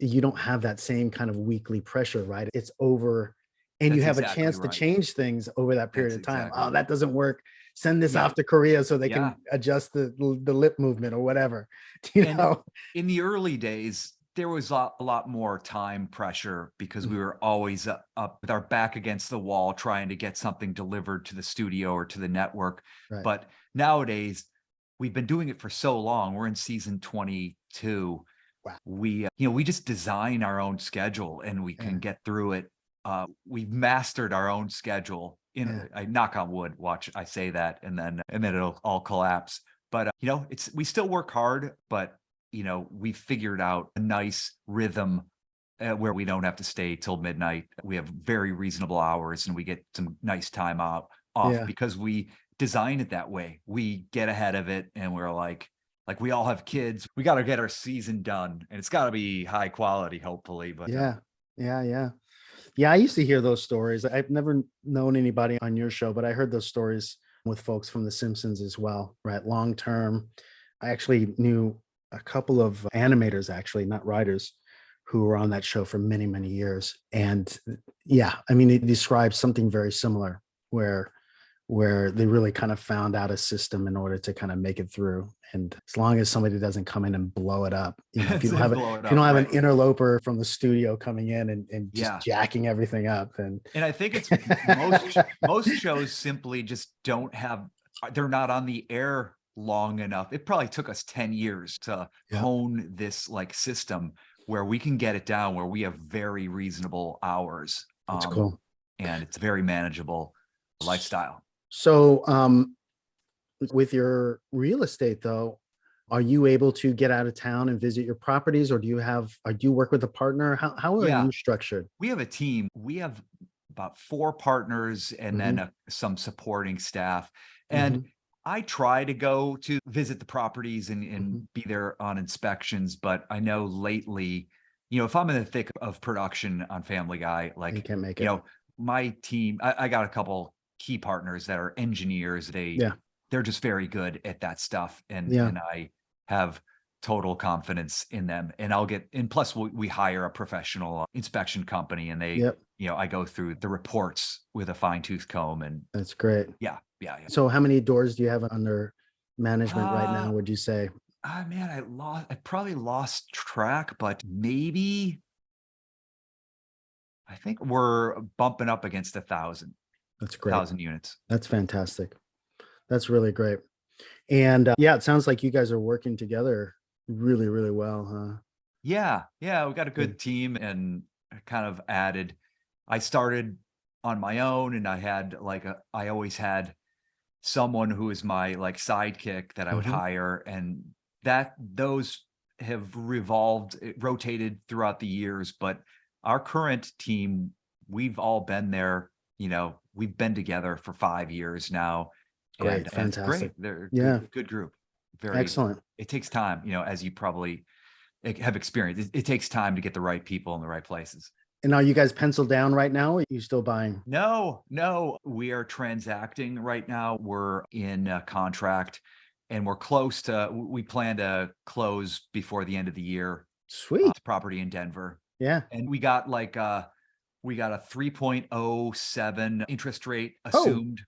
[SPEAKER 1] you don't have that same kind of weekly pressure, right? It's over, and you
[SPEAKER 2] that's
[SPEAKER 1] have a
[SPEAKER 2] exactly
[SPEAKER 1] chance to
[SPEAKER 2] right.
[SPEAKER 1] change things over that period
[SPEAKER 2] That's
[SPEAKER 1] of time.
[SPEAKER 2] exactly
[SPEAKER 1] Oh, that doesn't work. Send this
[SPEAKER 2] yeah,
[SPEAKER 1] off to Korea so they
[SPEAKER 2] yeah.
[SPEAKER 1] can adjust the lip movement or whatever.
[SPEAKER 2] And in the early days, there was a lot more time pressure because we were always up with our back against the wall trying to get something delivered to the studio or to the network.
[SPEAKER 1] Right.
[SPEAKER 2] But nowadays, we've been doing it for so long. We're in season 22.
[SPEAKER 1] Wow.
[SPEAKER 2] We just design our own schedule and we
[SPEAKER 1] Yeah.
[SPEAKER 2] can get through it. We've mastered our own schedule.
[SPEAKER 1] Yeah.
[SPEAKER 2] I knock on wood. Watch, I say that, and then it'll all collapse. But we still work hard, but we figured out a nice rhythm where we don't have to stay till midnight. We have very reasonable hours, and we get some nice time off
[SPEAKER 1] Yeah.
[SPEAKER 2] because we design it that way. We get ahead of it, and we're like we all have kids. We got to get our season done, and it's got to be high quality, hopefully. But
[SPEAKER 1] Yeah. Yeah. Yeah. Yeah. I used to hear those stories. I've never known anybody on your show, but I heard those stories with folks from The Simpsons as well, right? Long term. I actually knew a couple of animators, actually, not writers, who were on that show for many, many years. And yeah, I mean, it describes something very similar where they really kind of found out a system in order to kind of make it through. And as long as somebody doesn't come in and blow it up, if you don't have
[SPEAKER 2] blow it
[SPEAKER 1] if you don't
[SPEAKER 2] up,
[SPEAKER 1] have
[SPEAKER 2] right?
[SPEAKER 1] an interloper from the studio coming in and just
[SPEAKER 2] Yeah.
[SPEAKER 1] jacking everything up, then
[SPEAKER 2] And I think it's most shows simply just don't have, they're not on the air long enough. It probably took us 10 years to
[SPEAKER 1] yeah,
[SPEAKER 2] hone this system where we can get it down where we have very reasonable hours.
[SPEAKER 1] that's cool.
[SPEAKER 2] And it's very manageable lifestyle.
[SPEAKER 1] So with your real estate though, are you able to get out of town and visit your properties, or do you work with a partner? How are
[SPEAKER 2] Yeah,
[SPEAKER 1] you structured?
[SPEAKER 2] we have a team. We have about 4 partners and then
[SPEAKER 1] Hmm.
[SPEAKER 2] some supporting staff. And
[SPEAKER 1] Hmm.
[SPEAKER 2] I try to go to visit the properties and
[SPEAKER 1] Hmm.
[SPEAKER 2] be there on inspections. But I know lately, if I'm in the thick of production on Family Guy,
[SPEAKER 1] You can't make
[SPEAKER 2] you
[SPEAKER 1] it.
[SPEAKER 2] know, my team, I got a couple key partners that are engineers.
[SPEAKER 1] Yeah.
[SPEAKER 2] They're just very good at that stuff.
[SPEAKER 1] Yeah.
[SPEAKER 2] And I have total confidence in them. And plus we hire a professional inspection company and
[SPEAKER 1] Yep.
[SPEAKER 2] I go through the reports with a fine tooth comb and
[SPEAKER 1] That's great.
[SPEAKER 2] yeah, yeah, yeah.
[SPEAKER 1] So how many doors do you have under management right
[SPEAKER 2] Uh,
[SPEAKER 1] now, would you say?
[SPEAKER 2] man, I probably lost track, but maybe I think we're bumping up against 1,000
[SPEAKER 1] That's great.
[SPEAKER 2] units.
[SPEAKER 1] That's fantastic. That's really great. And yeah, it sounds like you guys are working together really, really well, huh?
[SPEAKER 2] Yeah, yeah, we got a
[SPEAKER 1] Good.
[SPEAKER 2] good team and I kind of added. I started on my own and I always had someone who is my sidekick that I would
[SPEAKER 1] Mhm.
[SPEAKER 2] hire, and those have rotated throughout the years. But our current team, we've all been there. We've been together for 5 years now,
[SPEAKER 1] Great.
[SPEAKER 2] and it's great.
[SPEAKER 1] Fantastic.
[SPEAKER 2] They're a
[SPEAKER 1] Yeah.
[SPEAKER 2] good group. Very.
[SPEAKER 1] Excellent.
[SPEAKER 2] It takes time, as you probably have experienced. It takes time to get the right people in the right places.
[SPEAKER 1] And are you guys penciled down right now? Or are you still buying?
[SPEAKER 2] No, no, we are transacting right now. We're in a contract and we plan to close before the end of the year.
[SPEAKER 1] Sweet.
[SPEAKER 2] Property in Denver.
[SPEAKER 1] Yeah.
[SPEAKER 2] And we got a 3.07 interest rate
[SPEAKER 1] Oh,
[SPEAKER 2] assumed.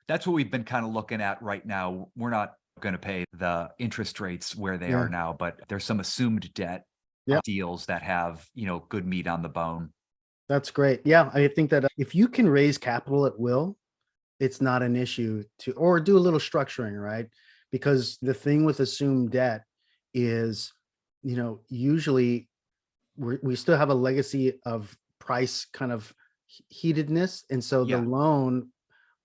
[SPEAKER 2] That's what we've been kind of looking at right now. We're not going to pay the interest rates where they
[SPEAKER 1] yeah.
[SPEAKER 2] are now, but there's some assumed debt
[SPEAKER 1] Yep.
[SPEAKER 2] deals that have, good meat on the bone.
[SPEAKER 1] That's great. Yeah. I think that if you can raise capital at will, it's not an issue or do a little structuring, right? Because the thing with assumed debt is, usually we still have a legacy of price kind of heatedness. And so the
[SPEAKER 2] Yeah,
[SPEAKER 1] loan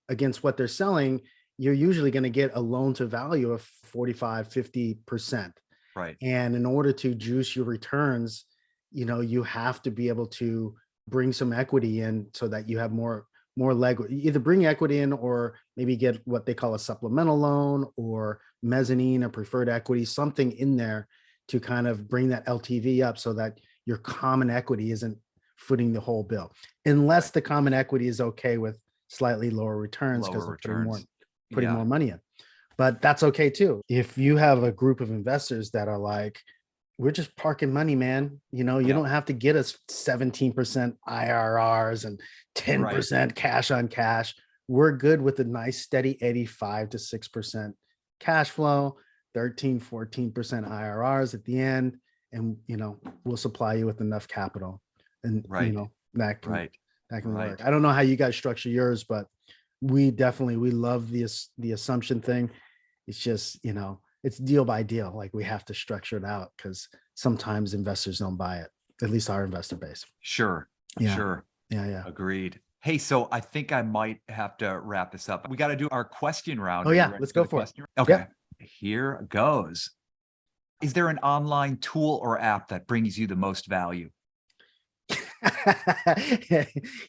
[SPEAKER 1] against what they're selling, you're usually going to get a loan to value of 45, 50%.
[SPEAKER 2] right.
[SPEAKER 1] And in order to juice your returns, you have to be able to bring some equity in so that you have more more leg, either bring equity in or maybe get what they call a supplemental loan or mezzanine or preferred equity, something in there to kind of bring that LTV up so that your common equity isn't footing the whole bill, unless the common equity is okay with slightly lower returns because
[SPEAKER 2] Lower
[SPEAKER 1] they're
[SPEAKER 2] returns.
[SPEAKER 1] putting
[SPEAKER 2] Yeah.
[SPEAKER 1] more money in. But that's okay too. If you have a group of investors that are like, we're just parking money, man. You know, you
[SPEAKER 2] Yeah.
[SPEAKER 1] don't have to get us 17% IRRs and 10% cash on cash. We're good with a nice steady 85 to 6% cash flow, 13, 14% IRRs at the end. And, you know, we'll supply you with enough capital. And,
[SPEAKER 2] Right.
[SPEAKER 1] you know, that can
[SPEAKER 2] Right.
[SPEAKER 1] work. I don't know how you guys structure yours, but we love the assumption thing. It's just, you know, it's deal by deal. Like we have to structure it out because sometimes investors don't buy it, at least our investor base.
[SPEAKER 2] Sure.
[SPEAKER 1] Yeah.
[SPEAKER 2] Sure.
[SPEAKER 1] Yeah.
[SPEAKER 2] Agreed. Hey, so I think I might have to wrap this up. We got to do our question round.
[SPEAKER 1] Oh,
[SPEAKER 2] Are you
[SPEAKER 1] yeah.
[SPEAKER 2] ready
[SPEAKER 1] Let's
[SPEAKER 2] for
[SPEAKER 1] go
[SPEAKER 2] the
[SPEAKER 1] for it.
[SPEAKER 2] question? Okay. Here goes. Is there an online tool or app that brings you the most value?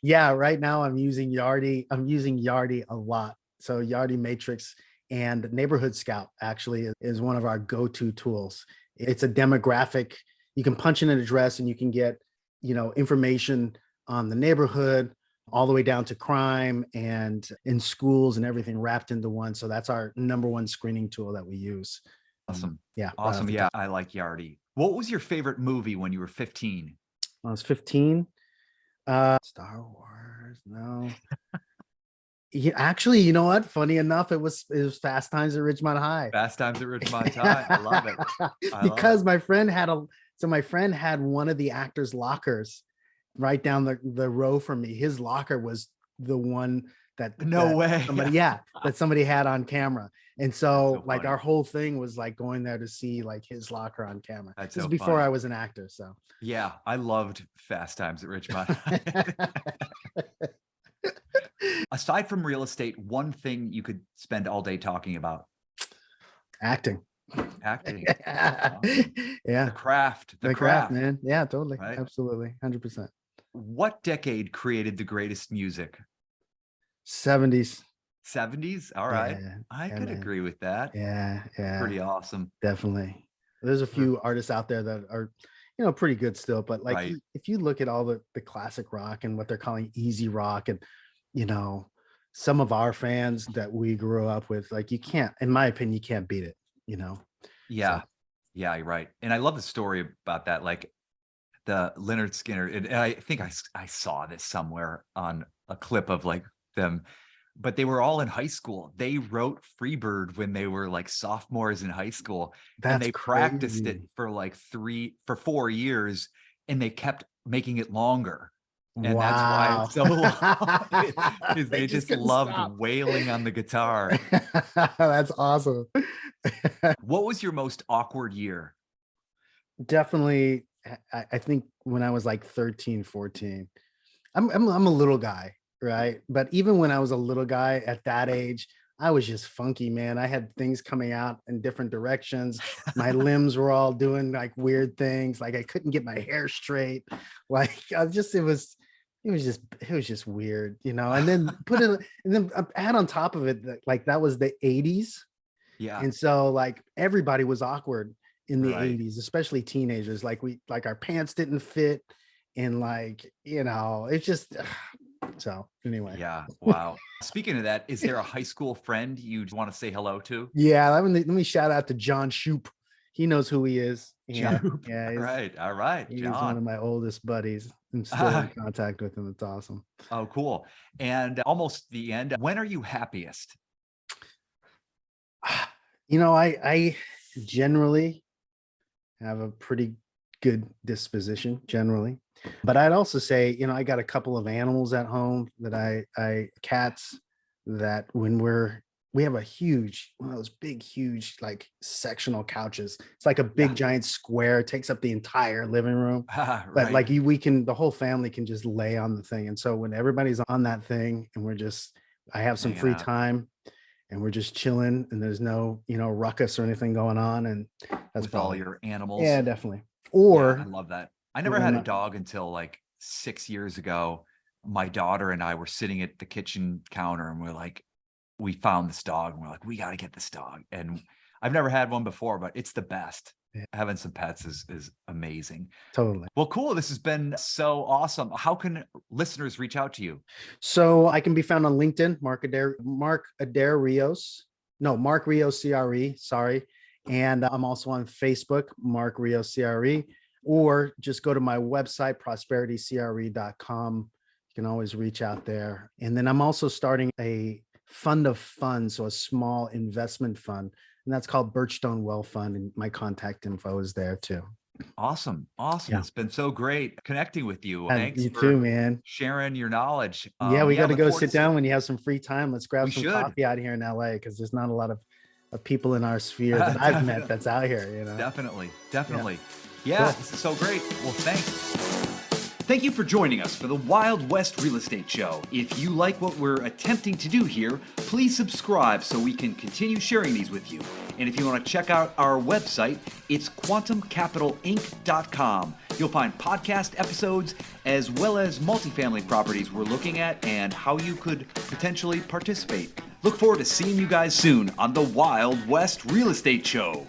[SPEAKER 1] Yeah, right now I'm using Yardi. I'm using Yardi a lot. So Yardi Matrix and Neighborhood Scout actually is one of our go-to tools. It's a demographic. You can punch in an address and you can get, you know, information on the neighborhood all the way down to crime and in schools and everything wrapped into one. So that's our number one screening tool that we use.
[SPEAKER 2] Awesome.
[SPEAKER 1] Yeah.
[SPEAKER 2] Awesome. Yeah, I like Yardi. What was your favorite movie when you were 15?
[SPEAKER 1] When I was 15, Star Wars. No. Yeah, actually, you know what? Funny enough, it was Fast Times at Ridgemont High.
[SPEAKER 2] Fast Times at Ridgemont High. I love it.
[SPEAKER 1] Because my friend had one of the actors' lockers right down the row from me. His locker was the one that somebody had on camera. And so like
[SPEAKER 2] funny.
[SPEAKER 1] our whole thing was like going there to see like his locker on camera.
[SPEAKER 2] That's
[SPEAKER 1] This is
[SPEAKER 2] so
[SPEAKER 1] before
[SPEAKER 2] funny.
[SPEAKER 1] I was an actor. So
[SPEAKER 2] yeah, I loved Fast Times at Ridgemont. Aside from real estate, one thing you could spend all day talking about?
[SPEAKER 1] Acting.
[SPEAKER 2] Yeah.
[SPEAKER 1] Yeah.
[SPEAKER 2] The craft,
[SPEAKER 1] man. Yeah, totally.
[SPEAKER 2] Right?
[SPEAKER 1] Absolutely. 100%.
[SPEAKER 2] What decade created the greatest music?
[SPEAKER 1] 70s.
[SPEAKER 2] 70s? All right.
[SPEAKER 1] Yeah,
[SPEAKER 2] I
[SPEAKER 1] yeah,
[SPEAKER 2] could
[SPEAKER 1] man.
[SPEAKER 2] agree with that.
[SPEAKER 1] Yeah.
[SPEAKER 2] Pretty awesome.
[SPEAKER 1] Definitely. There's a few artists out there that are, you know, pretty good still, but like
[SPEAKER 2] Right.
[SPEAKER 1] if you look at all the classic rock and what they're calling easy rock and, you know, some of our fans that we grew up with, like you can't, in my opinion, you can't beat it, you know?
[SPEAKER 2] Yeah.
[SPEAKER 1] So.
[SPEAKER 2] Yeah, you're right. And I love the story about that. Like the Leonard Skinner, and I think I saw this somewhere on a clip of like them, but they were all in high school. They wrote Freebird when they were like sophomores in high school. And
[SPEAKER 1] That's
[SPEAKER 2] they practiced it
[SPEAKER 1] crazy.
[SPEAKER 2] for 4 years, and they kept making it longer. And that's why
[SPEAKER 1] Wow.
[SPEAKER 2] it's so long. Is they just
[SPEAKER 1] couldn't
[SPEAKER 2] loved
[SPEAKER 1] stop.
[SPEAKER 2] wailing on the guitar.
[SPEAKER 1] That's awesome.
[SPEAKER 2] What was your most awkward year?
[SPEAKER 1] Definitely. I think when I was like 13, 14, I'm a little guy, right? But even when I was a little guy at that age, I was just funky, man. I had things coming out in different directions. My limbs were all doing like weird things. Like I couldn't get my hair straight. Like it was just weird, you know. And then add on top of it that like that was the 80s.
[SPEAKER 2] Yeah.
[SPEAKER 1] And so like everybody was awkward in the
[SPEAKER 2] Right.
[SPEAKER 1] 80s, especially teenagers. Like our pants didn't fit. And like, you know, it's just so anyway.
[SPEAKER 2] Yeah. Wow. Speaking of that, is there a high school friend you want to say hello to?
[SPEAKER 1] Yeah. Let me shout out to John Shoup. He knows who he is. Yeah.
[SPEAKER 2] Joop.
[SPEAKER 1] Yeah.
[SPEAKER 2] All right.
[SPEAKER 1] He's one of
[SPEAKER 2] John.
[SPEAKER 1] my oldest buddies. I'm still in contact with him. It's awesome.
[SPEAKER 2] Oh, cool. And almost the end. When are you happiest?
[SPEAKER 1] You know, I generally have a pretty good disposition generally, but I'd also say, you know, I got a couple of animals at home that cats that when we have one of those big, huge, like sectional couches. It's like a big giant square. It takes up the entire living room.
[SPEAKER 2] Right.
[SPEAKER 1] But like the whole family can just lay on the thing. And so when everybody's on that thing and I have some
[SPEAKER 2] Hanging
[SPEAKER 1] free
[SPEAKER 2] out.
[SPEAKER 1] time and we're just chilling and there's no, you know, ruckus or anything going on. And that's
[SPEAKER 2] with all your animals.
[SPEAKER 1] Yeah, definitely.
[SPEAKER 2] Yeah,
[SPEAKER 1] Or
[SPEAKER 2] I love that. I never had a dog until like 6 years ago. my daughter and I were sitting at the kitchen counter and we're like, we found this dog and we're like, we got to get this dog. And I've never had one before, but it's the best.
[SPEAKER 1] Yeah.
[SPEAKER 2] Having some pets is amazing.
[SPEAKER 1] Totally.
[SPEAKER 2] Well, cool. This has been so awesome. How can listeners reach out to you?
[SPEAKER 1] So I can be found on LinkedIn, Mark Adair Rios. No, Mark Rios CRE, sorry. And I'm also on Facebook, Mark Rios CRE, or just go to my website, prosperitycre.com. You can always reach out there. And then I'm also starting a fund of funds, so a small investment fund, and that's called Birchstone Wealth Fund. And my contact info is there too.
[SPEAKER 2] Awesome.
[SPEAKER 1] Yeah.
[SPEAKER 2] It's been so great connecting with you.
[SPEAKER 1] And
[SPEAKER 2] Thanks
[SPEAKER 1] you
[SPEAKER 2] for
[SPEAKER 1] too, man.
[SPEAKER 2] sharing your knowledge.
[SPEAKER 1] Yeah, we got to
[SPEAKER 2] look
[SPEAKER 1] go
[SPEAKER 2] forward
[SPEAKER 1] sit down when you have some free time. Let's grab
[SPEAKER 2] We
[SPEAKER 1] some
[SPEAKER 2] should.
[SPEAKER 1] coffee out here in LA, because there's not a lot of people in our sphere that I've met that's out here, you know.
[SPEAKER 2] Definitely. Yeah,
[SPEAKER 1] Cool.
[SPEAKER 2] This is so great. Well, thanks.
[SPEAKER 3] Thank you for joining us for the Wild West Real Estate Show. If you like what we're attempting to do here, please subscribe so we can continue sharing these with you. And if you want to check out our website, it's quantumcapitalinc.com. You'll find podcast episodes as well as multifamily properties we're looking at and how you could potentially participate. Look forward to seeing you guys soon on the Wild West Real Estate Show.